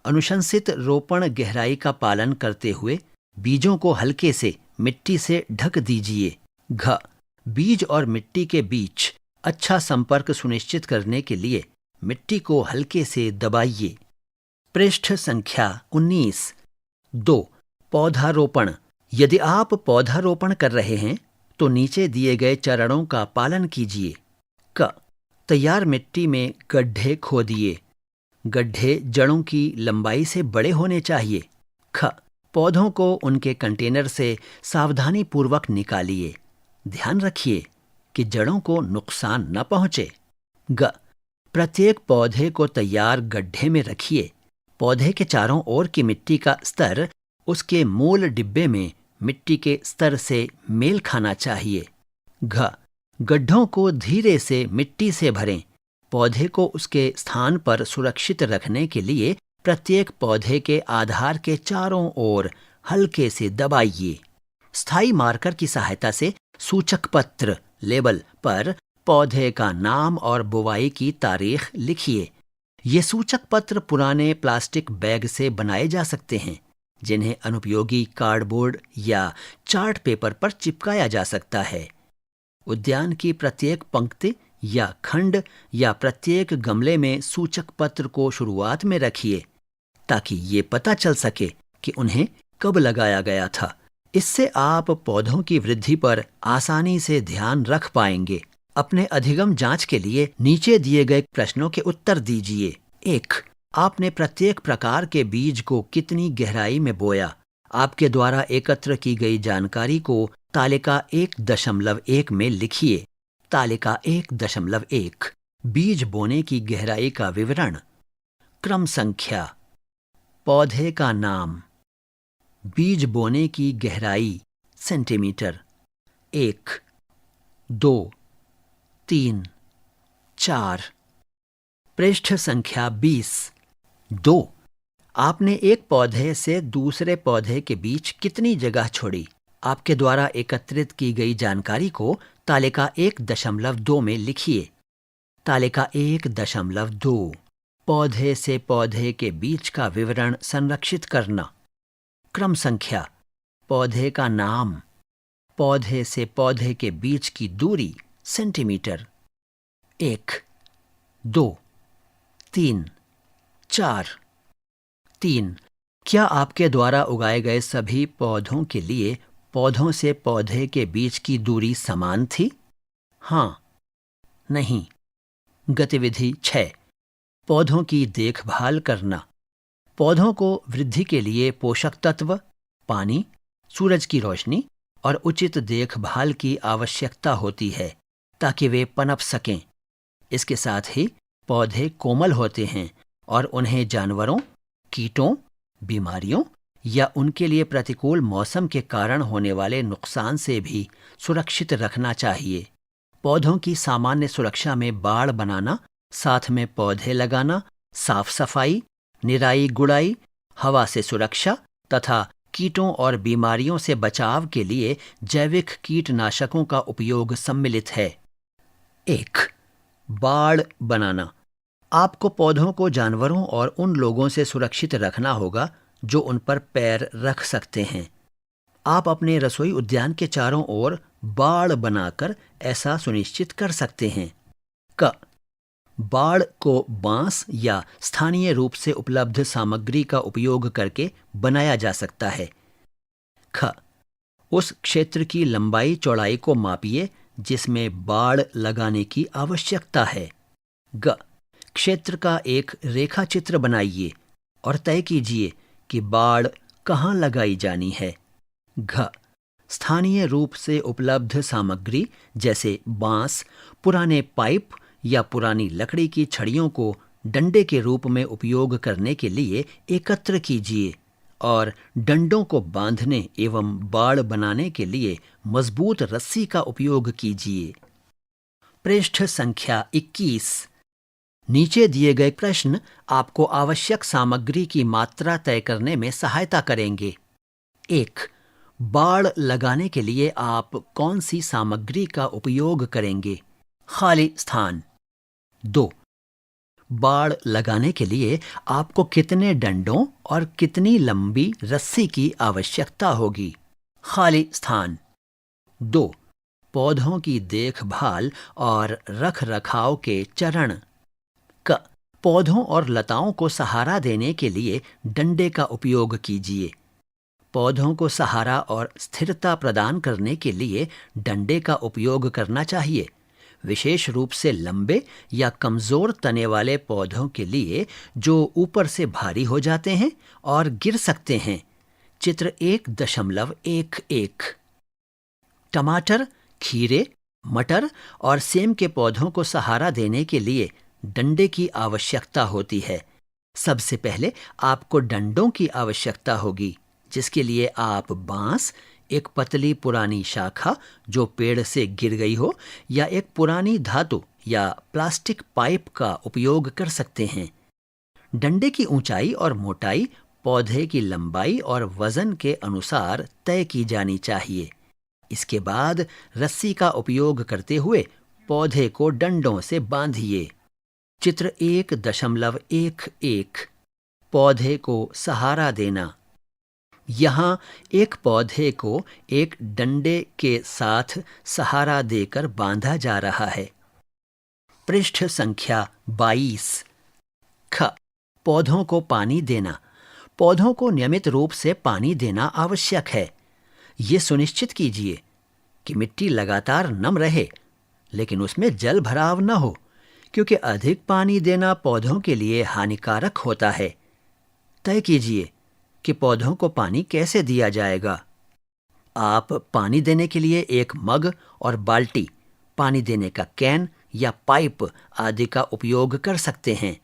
अनुशंसित रोपण गहराई का पालन करते हुए बीजों को हल्के से मिट्टी से ढक दीजिए। घ बीज और मिट्टी के बीच अच्छा संपर्क सुनिश्चित करने के लिए मिट्टी को हल्के से दबाइए। पृष्ठ संख्या 19। 2. पौधारोपण। यदि आप पौधारोपण कर रहे हैं तो नीचे दिए गए चरणों का पालन कीजिए। क तैयार मिट्टी में गड्ढे खोदिए। गड्ढे जड़ों की लंबाई से बड़े होने चाहिए। ख पौधों को उनके कंटेनर से सावधानी पूर्वक निकालिए। ध्यान रखिए कि जड़ों को नुकसान न पहुंचे। ग प्रत्येक पौधे को तैयार गड्ढे में रखिए। पौधे के चारों ओर की मिट्टी का स्तर उसके मूल डिब्बे में मिट्टी के स्तर से मेल खाना चाहिए। घ गड्ढों को धीरे से मिट्टी से भरें। पौधे को उसके स्थान पर सुरक्षित रखने के लिए प्रत्येक पौधे के आधार के चारों ओर हल्के से दबाइए। स्थायी मार्कर की सहायता से सूचक पत्र लेबल पर पौधे का नाम और बुवाई की तारीख लिखिए। ये सूचक पत्र पुराने प्लास्टिक बैग से बनाए जा सकते हैं, जिन्हें अनुपयोगी कार्डबोर्ड या चार्ट पेपर पर चिपकाया जा सकता है। उद्यान की प्रत्येक पंक्ति या खंड या प्रत्येक गमले में सूचक पत्र को शुरुआत में रखिए ताकि ये पता चल सके कि उन्हें कब लगाया गया था। इससे आप पौधों की वृद्धि पर आसानी से ध्यान रख पाएंगे। अपने अधिगम जांच के लिए नीचे दिए गए प्रश्नों के उत्तर दीजिए। 1. आपने प्रत्येक प्रकार के बीज को कितनी गहराई में बोया? आपके द्वारा एकत्र की गई जानकारी को तालिका 1.1 में लिखिए। तालिका 1.1 बीज बोने की गहराई का विवरण। क्रम संख्या। पौधे का नाम। बीज बोने की गहराई सेंटीमीटर। 1, 2, 3, 4। पृष्ठ संख्या 20। 2. आपने एक पौधे से दूसरे पौधे के बीच कितनी जगह छोड़ी? आपके द्वारा एकत्रित की गई जानकारी को तालिका 1.2 में लिखिए। तालिका 1.2 पौधे से पौधे के बीच का विवरण संरक्षित करना। क्रम संख्या। पौधे का नाम। पौधे से पौधे के बीच की दूरी सेंटीमीटर। 1, 2, 3, 4। 3. क्या आपके द्वारा उगाए गए सभी पौधों के लिए पौधों से पौधे के बीच की दूरी समान थी? हाँ, नहीं। गतिविधि 6. पौधों की देखभाल करना। पौधों को वृद्धि के लिए पोषक तत्व, पानी, सूरज की रोशनी और उचित देखभाल की आवश्यकता होती है ताकि वे पनप सकें। इसके साथ ही पौधे कोमल होते हैं और उन्हें जानवरों, कीटों, बीमारियों या उनके लिए प्रतिकूल मौसम के कारण होने वाले नुकसान से भी सुरक्षित रखना चाहिए। पौधों की सामान्य सुरक्षा में बाड़ बनाना, साथ में पौधे लगाना, साफ सफाई, निराई गुड़ाई, हवा से सुरक्षा तथा कीटों और बीमारियों से बचाव के लिए जैविक कीटनाशकों का उपयोग सम्मिलित है। 1. बाड़ बनाना। आपको पौधों को जानवरों और उन लोगों से सुरक्षित रखना होगा जो उन पर पैर रख सकते हैं। आप अपने रसोई उद्यान के चारों ओर बाड़ बनाकर ऐसा सुनिश्चित कर सकते हैं। क. बाड़ को बांस या स्थानीय रूप से उपलब्ध सामग्री का उपयोग करके बनाया जा सकता है। ख. उस क्षेत्र की लंबाई चौड़ाई को मापिए जिसमें बाड़ लगाने की आवश्यकता है। ग. क्षेत्र का एक रेखा चित्र बनाइए और तय कीजिए कि बाड़ कहाँ लगाई जानी है। घ. स्थानीय रूप से उपलब्ध सामग्री जैसे बांस, पुराने पाइप या पुरानी लकड़ी की छड़ियों को डंडे के रूप में उपयोग करने के लिए एकत्र कीजिए और डंडों को बांधने एवं बाड़ बनाने के लिए मजबूत रस्सी का उपयोग कीजिए। पृष्ठ संख्या 21। नीचे दिए गए प्रश्न आपको आवश्यक सामग्री की मात्रा तय करने में सहायता करेंगे। 1. बाड़ लगाने के लिए आप कौन सी सामग्री का उपयोग करेंगे? खाली स्थान। 2. बाड़ लगाने के लिए आपको कितने डंडों और कितनी लंबी रस्सी की आवश्यकता होगी? खाली स्थान। 2. पौधों की देखभाल और रख रखाव के चरण। क. पौधों और लताओं को सहारा देने के लिए डंडे का उपयोग कीजिए। पौधों को सहारा और स्थिरता प्रदान करने के लिए डंडे का उपयोग करना चाहिए, विशेष रूप से लंबे या कमजोर तने वाले पौधों के लिए जो ऊपर से भारी हो जाते हैं और गिर सकते हैं। चित्र 1.11। टमाटर, खीरे, मटर और सेम के पौधों को सहारा देने के लिए डंडे की आवश्यकता होती है। सबसे पहले आपको डंडों की आवश्यकता होगी, जिसके लिए आप बांस, एक पतली पुरानी शाखा जो पेड़ से गिर गई हो, या एक पुरानी धातु या प्लास्टिक पाइप का उपयोग कर सकते हैं। डंडे की ऊंचाई और मोटाई पौधे की लंबाई और वजन के अनुसार तय की जानी चाहिए। इसके बाद रस्सी का उपयोग करते हुए पौधे को डंडों से बांधिए। चित्र 1.11। पौधे को सहारा देना। यहाँ एक पौधे को एक डंडे के साथ सहारा देकर बांधा जा रहा है। पृष्ठ संख्या 22। ख. पौधों को पानी देना। पौधों को नियमित रूप से पानी देना आवश्यक है। ये सुनिश्चित कीजिए कि मिट्टी लगातार नम रहे, लेकिन उसमें जल भराव न हो, क्योंकि अधिक पानी देना पौधों के लिए हानिकारक होता है। तय कीजिए कि पौधों को पानी कैसे दिया जाएगा। आप पानी देने के लिए एक मग और बाल्टी, पानी देने का कैन या पाइप आदि का उपयोग कर सकते हैं।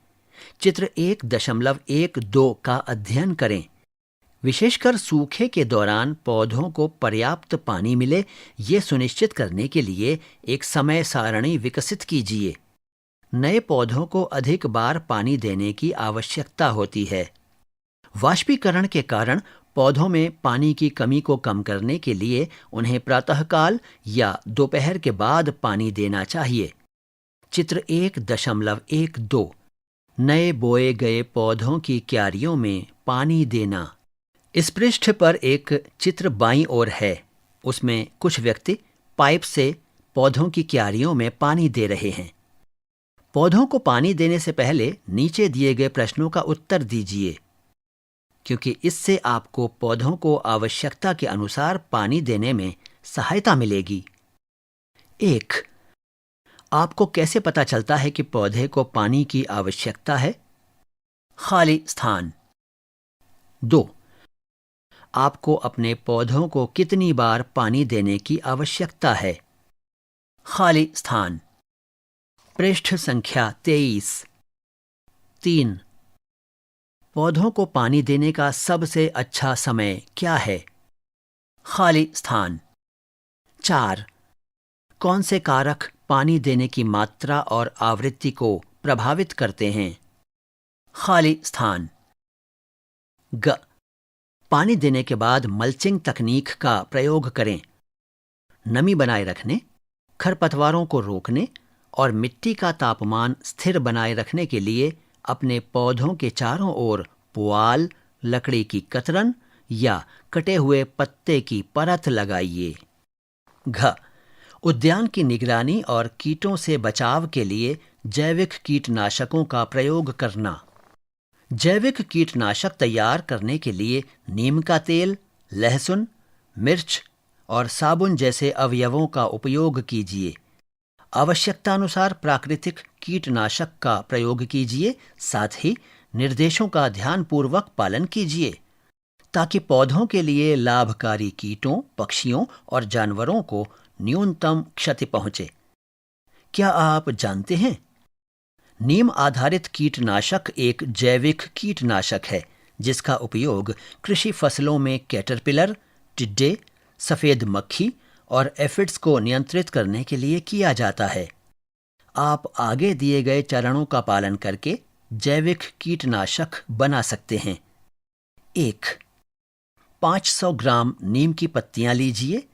चित्र 1.12 का अध्ययन करें। विशेषकर सूखे के दौरान पौधों को पर्याप्त पानी मिले, ये सुनिश्चित करने के लिए एक समय सारणी विकसित कीजिए। नए पौधों को अधिक बार पानी देने की आवश्यकता होती है। वाष्पीकरण के कारण पौधों में पानी की कमी को कम करने के लिए उन्हें प्रातःकाल या दोपहर के बाद पानी देना चाहिए। चित्र 1.12। नए बोए गए पौधों की क्यारियों में पानी देना। इस पृष्ठ पर एक चित्र बाईं ओर है। उसमें कुछ व्यक्ति पाइप से पौधों की क्यारियों में पानी दे रहे हैं। पौधों को पानी देने से पहले नीचे दिए गए प्रश्नों का उत्तर दीजिए, क्योंकि इससे आपको पौधों को आवश्यकता के अनुसार पानी देने में सहायता मिलेगी। 1. आपको कैसे पता चलता है कि पौधे को पानी की आवश्यकता है? खाली स्थान। 2. आपको अपने पौधों को कितनी बार पानी देने की आवश्यकता है? खाली स्थान। पृष्ठ संख्या 23। 3. पौधों को पानी देने का सबसे अच्छा समय क्या है? खाली स्थान। 4. कौन से कारक पानी देने की मात्रा और आवृत्ति को प्रभावित करते हैं? खाली स्थान। ग. पानी देने के बाद मल्चिंग तकनीक का प्रयोग करें। नमी बनाए रखने, खरपतवारों को रोकने और मिट्टी का तापमान स्थिर बनाए रखने के लिए अपने पौधों के चारों ओर पुआल, लकड़ी की कतरन या कटे हुए पत्ते की परत लगाइए। घ. उद्यान की निगरानी और कीटों से बचाव के लिए जैविक कीटनाशकों का प्रयोग करना। जैविक कीटनाशक तैयार करने के लिए नीम का तेल, लहसुन, मिर्च और साबुन जैसे अवयवों का उपयोग कीजिए। आवश्यकतानुसार प्राकृतिक कीटनाशक का प्रयोग कीजिए। साथ ही निर्देशों का ध्यानपूर्वक पालन कीजिए, ताकि पौधों के लिए लाभकारी कीटों, पक्षियों और जानवरों को न्यूनतम क्षति पहुंचे। क्या आप जानते हैं, नीम आधारित कीटनाशक एक जैविक कीटनाशक है जिसका उपयोग कृषि फसलों में कैटरपिलर, टिड्डे, सफेद मक्खी और एफिड्स को नियंत्रित करने के लिए किया जाता है। आप आगे दिए गए चरणों का पालन करके जैविक कीटनाशक बना सकते हैं। 1. 500 ग्राम नीम की पत्तियां लीजिए,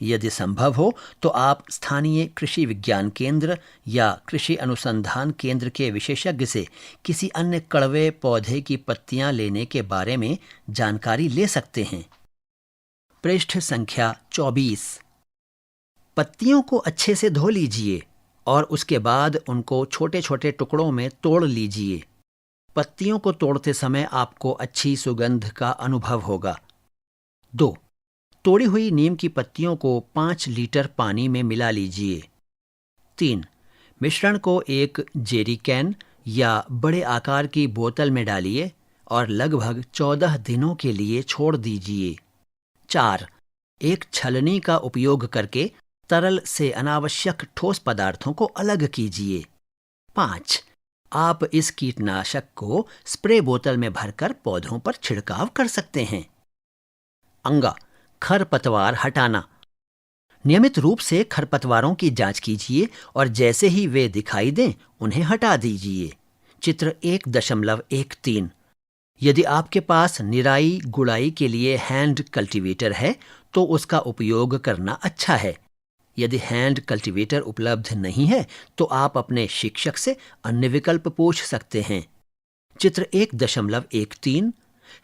यदि संभव हो तो आप स्थानीय कृषि विज्ञान केंद्र या कृषि अनुसंधान केंद्र के विशेषज्ञ से किसी अन्य कड़वे पौधे की पत्तियां लेने के बारे में जानकारी ले सकते हैं। पृष्ठ संख्या 24। पत्तियों को अच्छे से धो लीजिए और उसके बाद उनको छोटे छोटे टुकड़ों में तोड़ लीजिए। पत्तियों को तोड़ते समय आपको अच्छी सुगंध का अनुभव होगा। 2. तोड़ी हुई नीम की पत्तियों को 5 लीटर पानी में मिला लीजिए। 3. मिश्रण को एक जेरी कैन या बड़े आकार की बोतल में डालिए और लगभग 14 दिनों के लिए छोड़ दीजिए। 4. एक छलनी का उपयोग करके तरल से अनावश्यक ठोस पदार्थों को अलग कीजिए। 5. आप इस कीटनाशक को स्प्रे बोतल में भरकर पौधों पर छिड़काव कर सकते हैं। अंगा, खरपतवार हटाना। नियमित रूप से खरपतवारों की जांच कीजिए और जैसे ही वे दिखाई दें उन्हें हटा दीजिए। चित्र 1.13। यदि आपके पास निराई गुड़ाई के लिए हैंड कल्टीवेटर है तो उसका उपयोग करना अच्छा है। यदि हैंड कल्टीवेटर उपलब्ध नहीं है तो आप अपने शिक्षक से अन्य विकल्प पूछ सकते हैं। चित्र 1.13।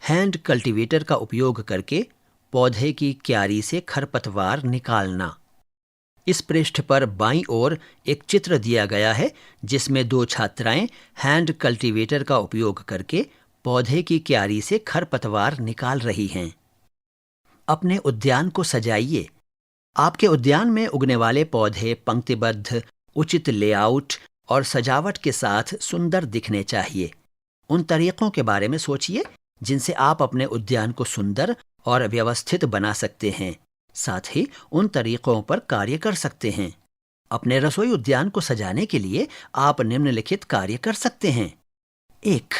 हैंड कल्टीवेटर का उपयोग करके पौधे की क्यारी से खरपतवार निकालना। इस पृष्ठ पर बाईं ओर एक चित्र दिया गया है जिसमें 2 छात्राएं हैंड कल्टीवेटर का उपयोग करके पौधे की क्यारी से खरपतवार निकाल रही हैं। अपने उद्यान को सजाइए। आपके उद्यान में उगने वाले पौधे पंक्तिबद्ध, उचित लेआउट और सजावट के साथ सुंदर दिखने चाहिए। उन तरीकों के बारे में सोचिए जिनसे आप अपने उद्यान को सुंदर और व्यवस्थित बना सकते हैं। साथ ही उन तरीकों पर कार्य कर सकते हैं। अपने रसोई उद्यान को सजाने के लिए आप निम्नलिखित कार्य कर सकते हैं। 1.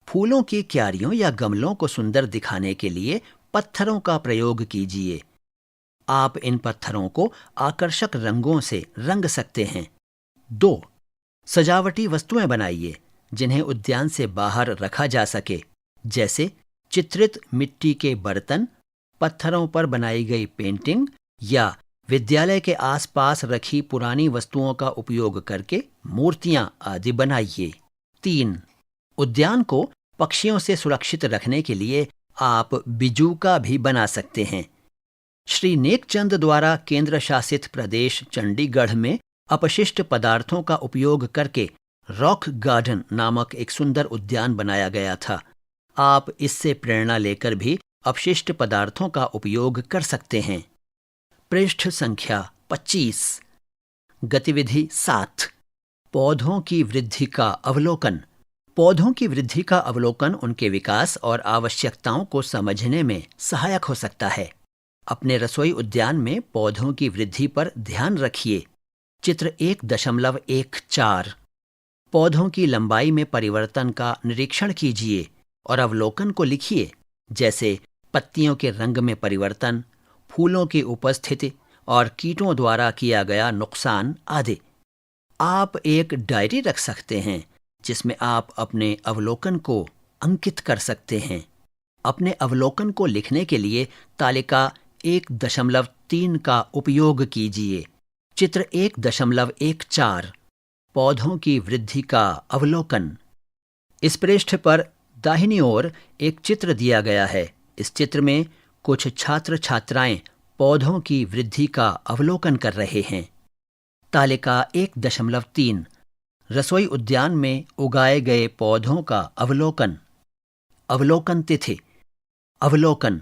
फूलों की क्यारियों या गमलों को सुंदर दिखाने के लिए पत्थरों का प्रयोग कीजिए। आप इन पत्थरों को आकर्षक रंगों से रंग सकते हैं। 2. सजावटी वस्तुएं बनाइए जिन्हें उद्यान से बाहर रखा जा सके, जैसे चित्रित मिट्टी के बर्तन, पत्थरों पर बनाई गई पेंटिंग या विद्यालय के आसपास रखी पुरानी वस्तुओं का उपयोग करके मूर्तियां आदि बनाइए। 3. उद्यान को पक्षियों से सुरक्षित रखने के लिए आप बिजूका भी बना सकते हैं। श्री नेकचंद द्वारा केंद्र शासित प्रदेश चंडीगढ़ में अपशिष्ट पदार्थों का उपयोग करके रॉक गार्डन नामक एक सुंदर उद्यान बनाया गया था। आप इससे प्रेरणा लेकर भी अपशिष्ट पदार्थों का उपयोग कर सकते हैं। पृष्ठ संख्या 25। गतिविधि 7। पौधों की वृद्धि का अवलोकन। पौधों की वृद्धि का अवलोकन उनके विकास और आवश्यकताओं को समझने में सहायक हो सकता है। अपने रसोई उद्यान में पौधों की वृद्धि पर ध्यान रखिए। चित्र 1.14। पौधों की लंबाई में परिवर्तन का निरीक्षण कीजिए और अवलोकन को लिखिए, जैसे पत्तियों के रंग में परिवर्तन, फूलों की उपस्थिति और कीटों द्वारा किया गया नुकसान आदि। आप एक डायरी रख सकते हैं जिसमें आप अपने अवलोकन को अंकित कर सकते हैं। अपने अवलोकन को लिखने के लिए तालिका 1.3 का उपयोग कीजिए। चित्र 1.14। पौधों की वृद्धि का अवलोकन। इस पृष्ठ पर दाहिनी ओर एक चित्र दिया गया है। इस चित्र में कुछ छात्र छात्राएं पौधों की वृद्धि का अवलोकन कर रहे हैं। तालिका 1.3 रसोई उद्यान में उगाए गए पौधों का अवलोकन। अवलोकन तिथि। अवलोकन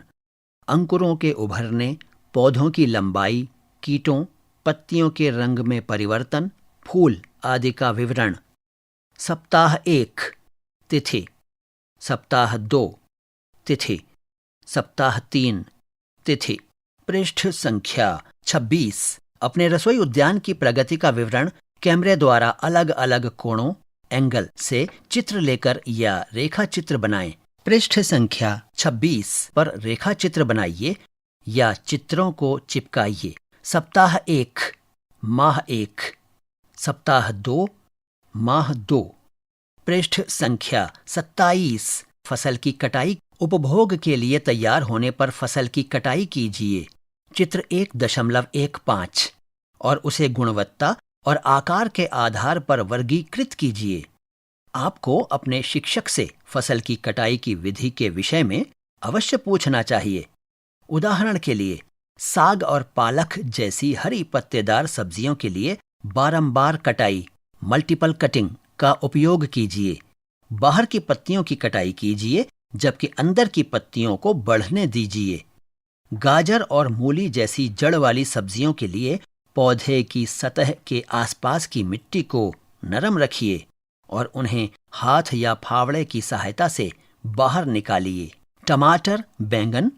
अंकुरों के उभरने, पौधों की लंबाई, कीटों, पत्तियों के रंग में परिवर्तन, फूल आदि का विवरण। सप्ताह 1 तिथि, सप्ताह 2 तिथि, सप्ताह 3 तिथि। पृष्ठ संख्या 26। अपने रसोई उद्यान की प्रगति का विवरण कैमरे द्वारा अलग अलग कोणों एंगल से चित्र लेकर या रेखा चित्र बनाएं। पृष्ठ संख्या 26 पर रेखा चित्र बनाइए या चित्रों को चिपकाइए। सप्ताह 1 माह 1, सप्ताह 2 माह 2। पृष्ठ संख्या 27। फसल की कटाई। उपभोग के लिए तैयार होने पर फसल की कटाई कीजिए। चित्र 1.15 और उसे गुणवत्ता और आकार के आधार पर वर्गीकृत कीजिए। आपको अपने शिक्षक से फसल की कटाई की विधि के विषय में अवश्य पूछना चाहिए। उदाहरण के लिए, साग और पालक जैसी हरी पत्तेदार सब्जियों के लिए बारंबार कटाई, मल्टीपल कटिंग का उपयोग कीजिए। बाहर की पत्तियों की कटाई कीजिए जबकि अंदर की पत्तियों को बढ़ने दीजिए। गाजर और मूली जैसी जड़ वाली सब्जियों के लिए पौधे की सतह के आसपास की मिट्टी को नरम रखिए और उन्हें हाथ या फावड़े की सहायता से बाहर निकालिए। टमाटर, बैंगन,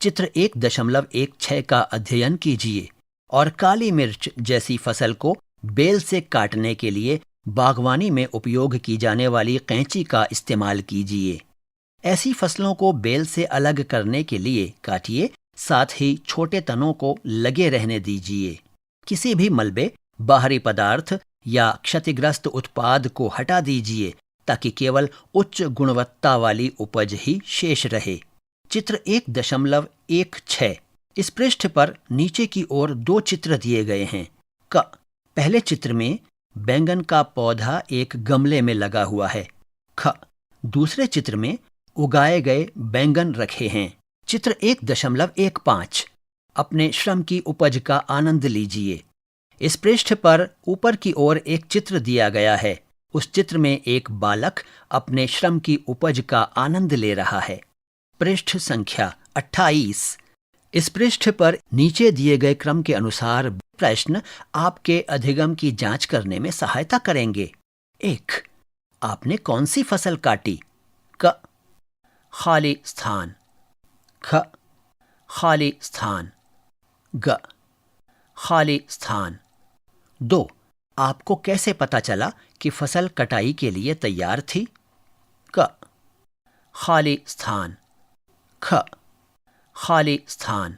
चित्र 1.16 का अध्ययन कीजिए और काली मिर्च जैसी फसल को बेल से काटने के लिए बागवानी में उपयोग की जाने वाली कैंची का इस्तेमाल कीजिए। ऐसी फसलों को बेल से अलग करने के लिए काटिए, साथ ही छोटे तनों को लगे रहने दीजिए। किसी भी मलबे, बाहरी पदार्थ या क्षतिग्रस्त उत्पाद को हटा दीजिए ताकि केवल उच्च गुणवत्ता वाली उपज ही शेष रहे। चित्र 1.16। इस पृष्ठ पर नीचे की ओर 2 चित्र दिए गए हैं। पहले चित्र में बैंगन का पौधा एक गमले में लगा हुआ है। दूसरे चित्र में उगाए गए बैंगन रखे हैं। चित्र 1.15। अपने श्रम की उपज का आनंद लीजिए। इस पृष्ठ पर ऊपर की ओर एक चित्र दिया गया है। उस चित्र में एक बालक अपने श्रम की उपज का आनंद ले रहा है। पृष्ठ संख्या 28। इस पृष्ठ पर नीचे दिए गए क्रम के अनुसार प्रश्न आपके अधिगम की जांच करने में सहायता करेंगे। 1. आपने कौन सी फसल काटी? खाली स्थान। खाली स्थान। खाली स्थान। 2. आपको कैसे पता चला कि फसल कटाई के लिए तैयार थी? खाली स्थान। खाली स्थान।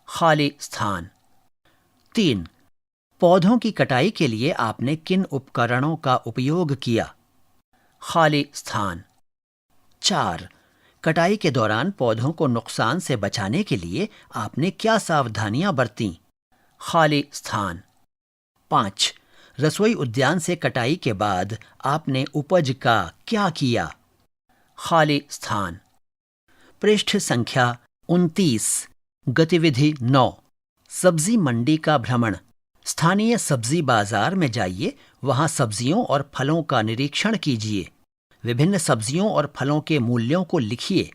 खाली स्थान। 3. पौधों की कटाई के लिए आपने किन उपकरणों का उपयोग किया? खाली स्थान। 4. कटाई के दौरान पौधों को नुकसान से बचाने के लिए आपने क्या सावधानियां बरतीं? खाली स्थान। 5. रसोई उद्यान से कटाई के बाद आपने उपज का क्या किया? खाली स्थान। पृष्ठ संख्या 29। गतिविधि 9। सब्जी मंडी का भ्रमण। स्थानीय सब्जी बाजार में जाइए, वहां सब्जियों और फलों का निरीक्षण कीजिए। विभिन्न सब्जियों और फलों के मूल्यों को लिखिए।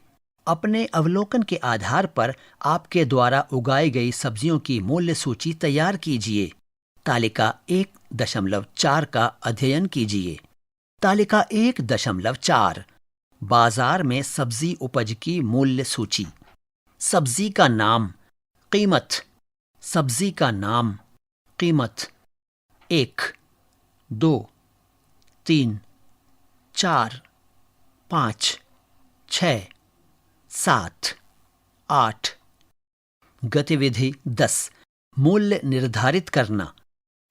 अपने अवलोकन के आधार पर आपके द्वारा उगाई गई सब्जियों की मूल्य सूची तैयार कीजिए। तालिका 1.4 का अध्ययन कीजिए। तालिका 1.4 बाजार में सब्जी उपज की मूल्य सूची। सब्जी का नाम, कीमत। सब्जी का नाम, कीमत। 1, 2, 3, 4, 5, 6, 7, 8। गतिविधि 10। मूल्य निर्धारित करना।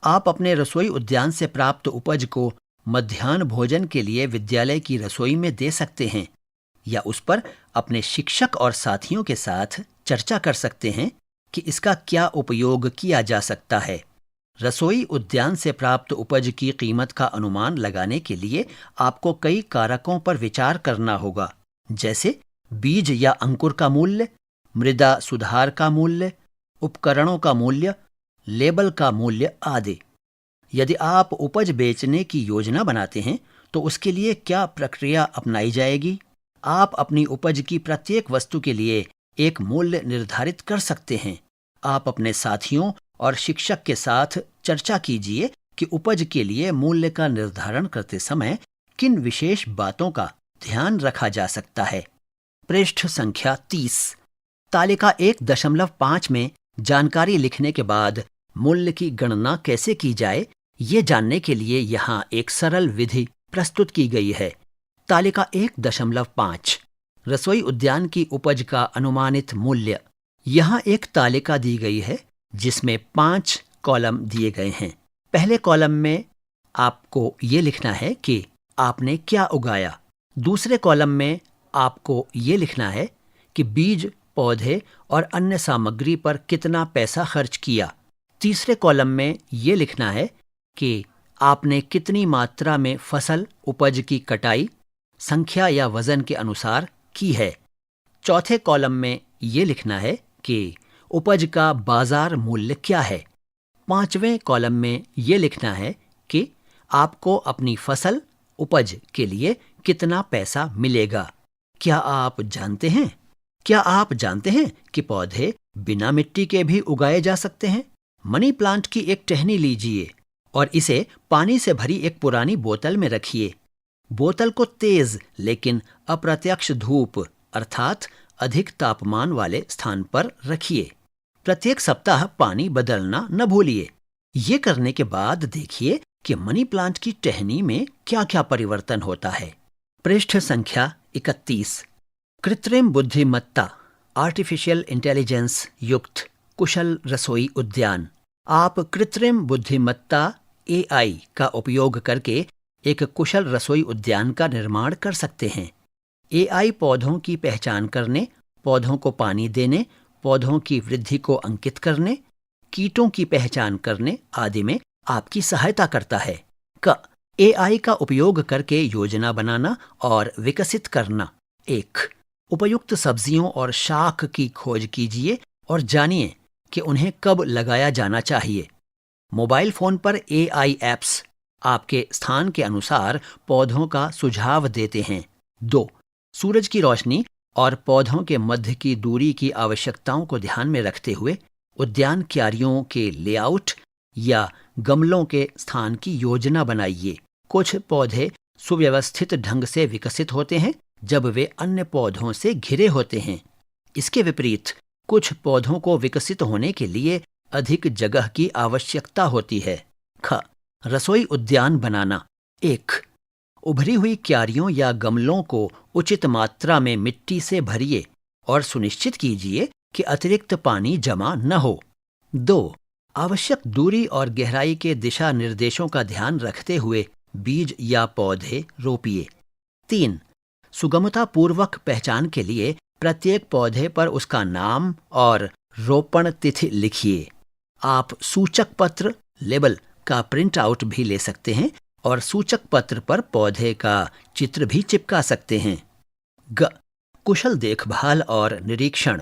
आप अपने रसोई उद्यान से प्राप्त उपज को मध्याह्न भोजन के लिए विद्यालय की रसोई में दे सकते हैं या उस पर अपने शिक्षक और साथियों के साथ चर्चा कर सकते हैं कि इसका क्या उपयोग किया जा सकता है। रसोई उद्यान से प्राप्त उपज की कीमत का अनुमान लगाने के लिए आपको कई कारकों पर विचार करना होगा, जैसे बीज या अंकुर का मूल्य, मृदा सुधार का मूल्य, उपकरणों का मूल्य, लेबल का मूल्य आदि। यदि आप उपज बेचने की योजना बनाते हैं तो उसके लिए क्या प्रक्रिया अपनाई जाएगी? आप अपनी उपज की प्रत्येक वस्तु के लिए एक मूल्य निर्धारित कर सकते हैं। आप अपने साथियों और शिक्षक के साथ चर्चा कीजिए कि उपज के लिए मूल्य का निर्धारण करते समय किन विशेष बातों का ध्यान रखा जा सकता है। पृष्ठ संख्या 30। तालिका 1.5 में जानकारी लिखने के बाद मूल्य की गणना कैसे की जाए, ये जानने के लिए यहाँ एक सरल विधि प्रस्तुत की गई है। तालिका 1.5 रसोई उद्यान की उपज का अनुमानित मूल्य। यहाँ एक तालिका दी गई है जिसमें 5 कॉलम दिए गए हैं। पहले कॉलम में आपको ये लिखना है कि आपने क्या उगाया। दूसरे कॉलम में आपको ये लिखना है कि बीज पौधे और अन्य सामग्री पर कितना पैसा खर्च किया। तीसरे कॉलम में ये लिखना है कि आपने कितनी मात्रा में फसल उपज की कटाई संख्या या वजन के अनुसार की है। चौथे कॉलम में ये लिखना है कि उपज का बाजार मूल्य क्या है। पांचवें कॉलम में ये लिखना है कि आपको अपनी फसल उपज के लिए कितना पैसा मिलेगा। क्या आप जानते हैं कि पौधे बिना मिट्टी के भी उगाए जा सकते हैं? मनी प्लांट की एक टहनी लीजिए और इसे पानी से भरी एक पुरानी बोतल में रखिए। बोतल को तेज लेकिन अप्रत्यक्ष धूप अर्थात अधिक तापमान वाले स्थान पर रखिए। प्रत्येक सप्ताह पानी बदलना न भूलिए। ये करने के बाद देखिए कि मनी प्लांट की टहनी में क्या क्या परिवर्तन होता है। पृष्ठ संख्या 31। कृत्रिम बुद्धिमत्ता आर्टिफिशियल इंटेलिजेंस युक्त कुशल रसोई उद्यान। आप कृत्रिम बुद्धिमत्ता AI का उपयोग करके एक कुशल रसोई उद्यान का निर्माण कर सकते हैं। AI पौधों की पहचान करने, पौधों को पानी देने, पौधों की वृद्धि को अंकित करने, कीटों की पहचान करने आदि में आपकी सहायता करता है। AI का उपयोग करके योजना बनाना और विकसित करना। 1. उपयुक्त सब्जियों और शाक की खोज कीजिए और जानिए कि उन्हें कब लगाया जाना चाहिए। मोबाइल फोन पर AI ऐप्स आपके स्थान के अनुसार पौधों का सुझाव देते हैं। 2. सूरज की रोशनी और पौधों के मध्य की दूरी की आवश्यकताओं को ध्यान में रखते हुए उद्यान क्यारियों के लेआउट या गमलों के स्थान की योजना बनाइए। कुछ पौधे सुव्यवस्थित ढंग से विकसित होते हैं जब वे अन्य पौधों से घिरे होते हैं। इसके विपरीत कुछ पौधों को विकसित होने के लिए अधिक जगह की आवश्यकता होती है। रसोई उद्यान बनाना। 1. उभरी हुई क्यारियों या गमलों को उचित मात्रा में मिट्टी से भरिए और सुनिश्चित कीजिए कि अतिरिक्त पानी जमा न हो। 2. आवश्यक दूरी और गहराई के दिशा निर्देशों का ध्यान रखते हुए बीज या पौधे रोपिए। 3. सुगमतापूर्वक पहचान के लिए प्रत्येक पौधे पर उसका नाम और रोपण तिथि लिखिए। आप सूचक पत्र लेबल का प्रिंट आउट भी ले सकते हैं और सूचक पत्र पर पौधे का चित्र भी चिपका सकते हैं। कुशल देखभाल और निरीक्षण।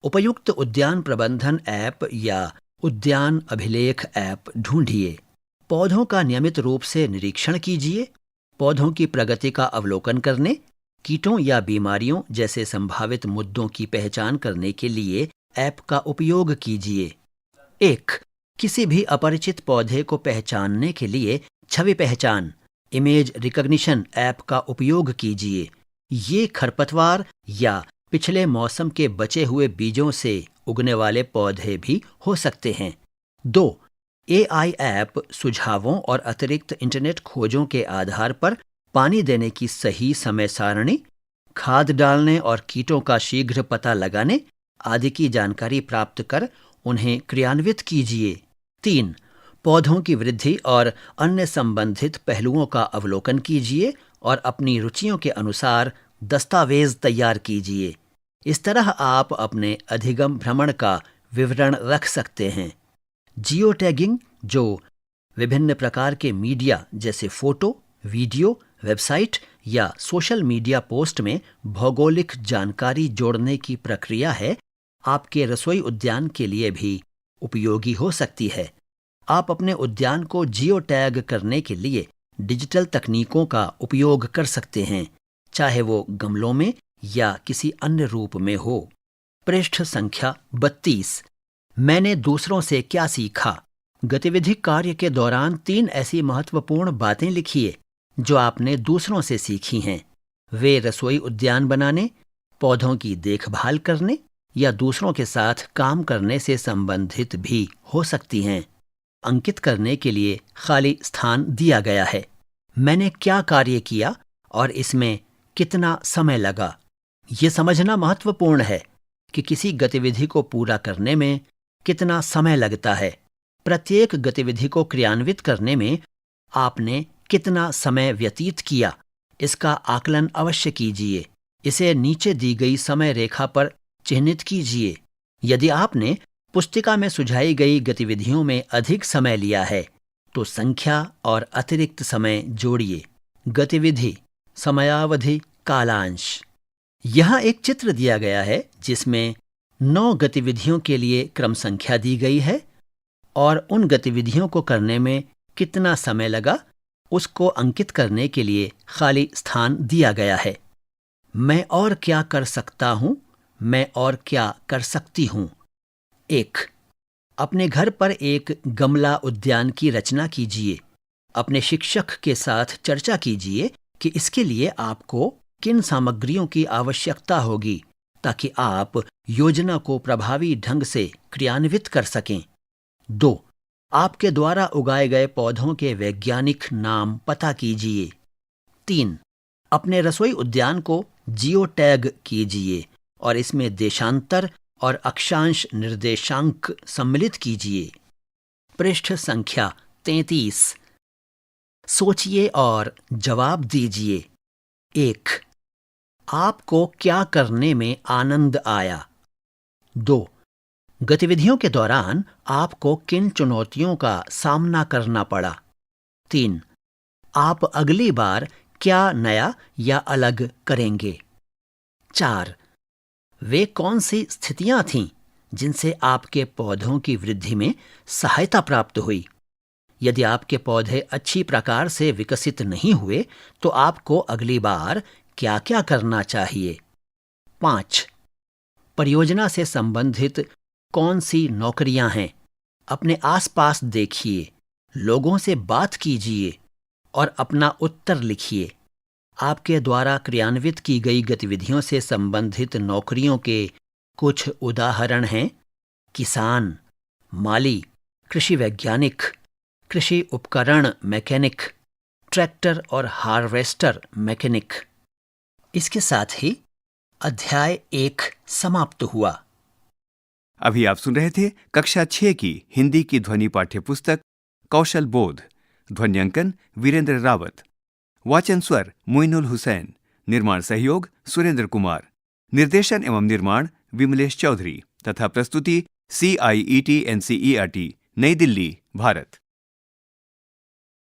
उपयुक्त उद्यान प्रबंधन ऐप या उद्यान अभिलेख ऐप ढूंढिए। पौधों का नियमित रूप से निरीक्षण कीजिए। पौधों की प्रगति का अवलोकन करने, कीटों या बीमारियों जैसे संभावित मुद्दों की पहचान करने के लिए ऐप का उपयोग कीजिए। 1. किसी भी अपरिचित पौधे को पहचानने के लिए छवि पहचान इमेज रिकॉग्निशन ऐप का उपयोग कीजिए। ये खरपतवार या पिछले मौसम के बचे हुए बीजों से उगने वाले पौधे भी हो सकते हैं। 2. AI ऐप सुझावों और अतिरिक्त इंटरनेट खोजों के आधार पर पानी देने की सही समय सारणी, खाद डालने और कीटों का शीघ्र पता लगाने आदि की जानकारी प्राप्त कर उन्हें क्रियान्वित कीजिए। 3. पौधों की वृद्धि और अन्य संबंधित पहलुओं का अवलोकन कीजिए और अपनी रुचियों के अनुसार दस्तावेज तैयार कीजिए। इस तरह आप अपने अधिगम भ्रमण का विवरण रख सकते हैं। जियो टैगिंग, जो विभिन्न प्रकार के मीडिया जैसे फोटो, वीडियो, वेबसाइट या सोशल मीडिया पोस्ट में भौगोलिक जानकारी जोड़ने की प्रक्रिया है, आपके रसोई उद्यान के लिए भी उपयोगी हो सकती है। आप अपने उद्यान को जियो टैग करने के लिए डिजिटल तकनीकों का उपयोग कर सकते हैं, चाहे वो गमलों में या किसी अन्य रूप में हो। पृष्ठ संख्या 32। मैंने दूसरों से क्या सीखा। गतिविधि कार्य के दौरान 3 ऐसी महत्वपूर्ण बातें लिखिए जो आपने दूसरों से सीखी हैं। वे रसोई उद्यान बनाने, पौधों की देखभाल करने या दूसरों के साथ काम करने से संबंधित भी हो सकती हैं। अंकित करने के लिए खाली स्थान दिया गया है। मैंने क्या कार्य किया और इसमें कितना समय लगा। ये समझना महत्वपूर्ण है कि किसी गतिविधि को पूरा करने में कितना समय लगता है। प्रत्येक गतिविधि को क्रियान्वित करने में आपने कितना समय व्यतीत किया, इसका आकलन अवश्य कीजिए। इसे नीचे दी गई समय रेखा पर चिह्नित कीजिए। यदि आपने पुस्तिका में सुझाई गई गतिविधियों में अधिक समय लिया है तो संख्या और अतिरिक्त समय जोड़िए। गतिविधि, समयावधि, कालांश। यहाँ एक चित्र दिया गया है जिसमें 9 गतिविधियों के लिए क्रम संख्या दी गई है और उन गतिविधियों को करने में कितना समय लगा उसको अंकित करने के लिए खाली स्थान दिया गया है। मैं और क्या कर सकता हूं, मैं और क्या कर सकती हूं। 1. अपने घर पर एक गमला उद्यान की रचना कीजिए। अपने शिक्षक के साथ चर्चा कीजिए कि इसके लिए आपको किन सामग्रियों की आवश्यकता होगी ताकि आप योजना को प्रभावी ढंग से क्रियान्वित कर सकें। 2. आपके द्वारा उगाए गए पौधों के वैज्ञानिक नाम पता कीजिए। 3. अपने रसोई उद्यान को जियो टैग कीजिए और इसमें देशांतर और अक्षांश निर्देशांक सम्मिलित कीजिए। पृष्ठ संख्या 33। सोचिए और जवाब दीजिए। 1. आपको क्या करने में आनंद आया? 2. गतिविधियों के दौरान आपको किन चुनौतियों का सामना करना पड़ा? 3. आप अगली बार क्या नया या अलग करेंगे? 4. वे कौन सी स्थितियां थीं जिनसे आपके पौधों की वृद्धि में सहायता प्राप्त हुई? यदि आपके पौधे अच्छी प्रकार से विकसित नहीं हुए तो आपको अगली बार क्या क्या करना चाहिए? 5. परियोजना से संबंधित कौन सी नौकरियां हैं? अपने आसपास देखिए, लोगों से बात कीजिए और अपना उत्तर लिखिए। आपके द्वारा क्रियान्वित की गई गतिविधियों से संबंधित नौकरियों के कुछ उदाहरण हैं: किसान, माली, कृषि वैज्ञानिक, कृषि उपकरण मैकेनिक, ट्रैक्टर और हार्वेस्टर मैकेनिक। इसके साथ ही अध्याय 1 समाप्त हुआ। अभी आप सुन रहे थे कक्षा 6 की हिंदी की ध्वनि पाठ्य पुस्तक कौशल बोध। ध्वन्यांकन वीरेंद्र रावत। वाचन स्वर मोइनुल हुसैन। निर्माण सहयोग सुरेंद्र कुमार। निर्देशन एवं निर्माण विमलेश चौधरी तथा प्रस्तुति CIET NCERT नई दिल्ली, भारत।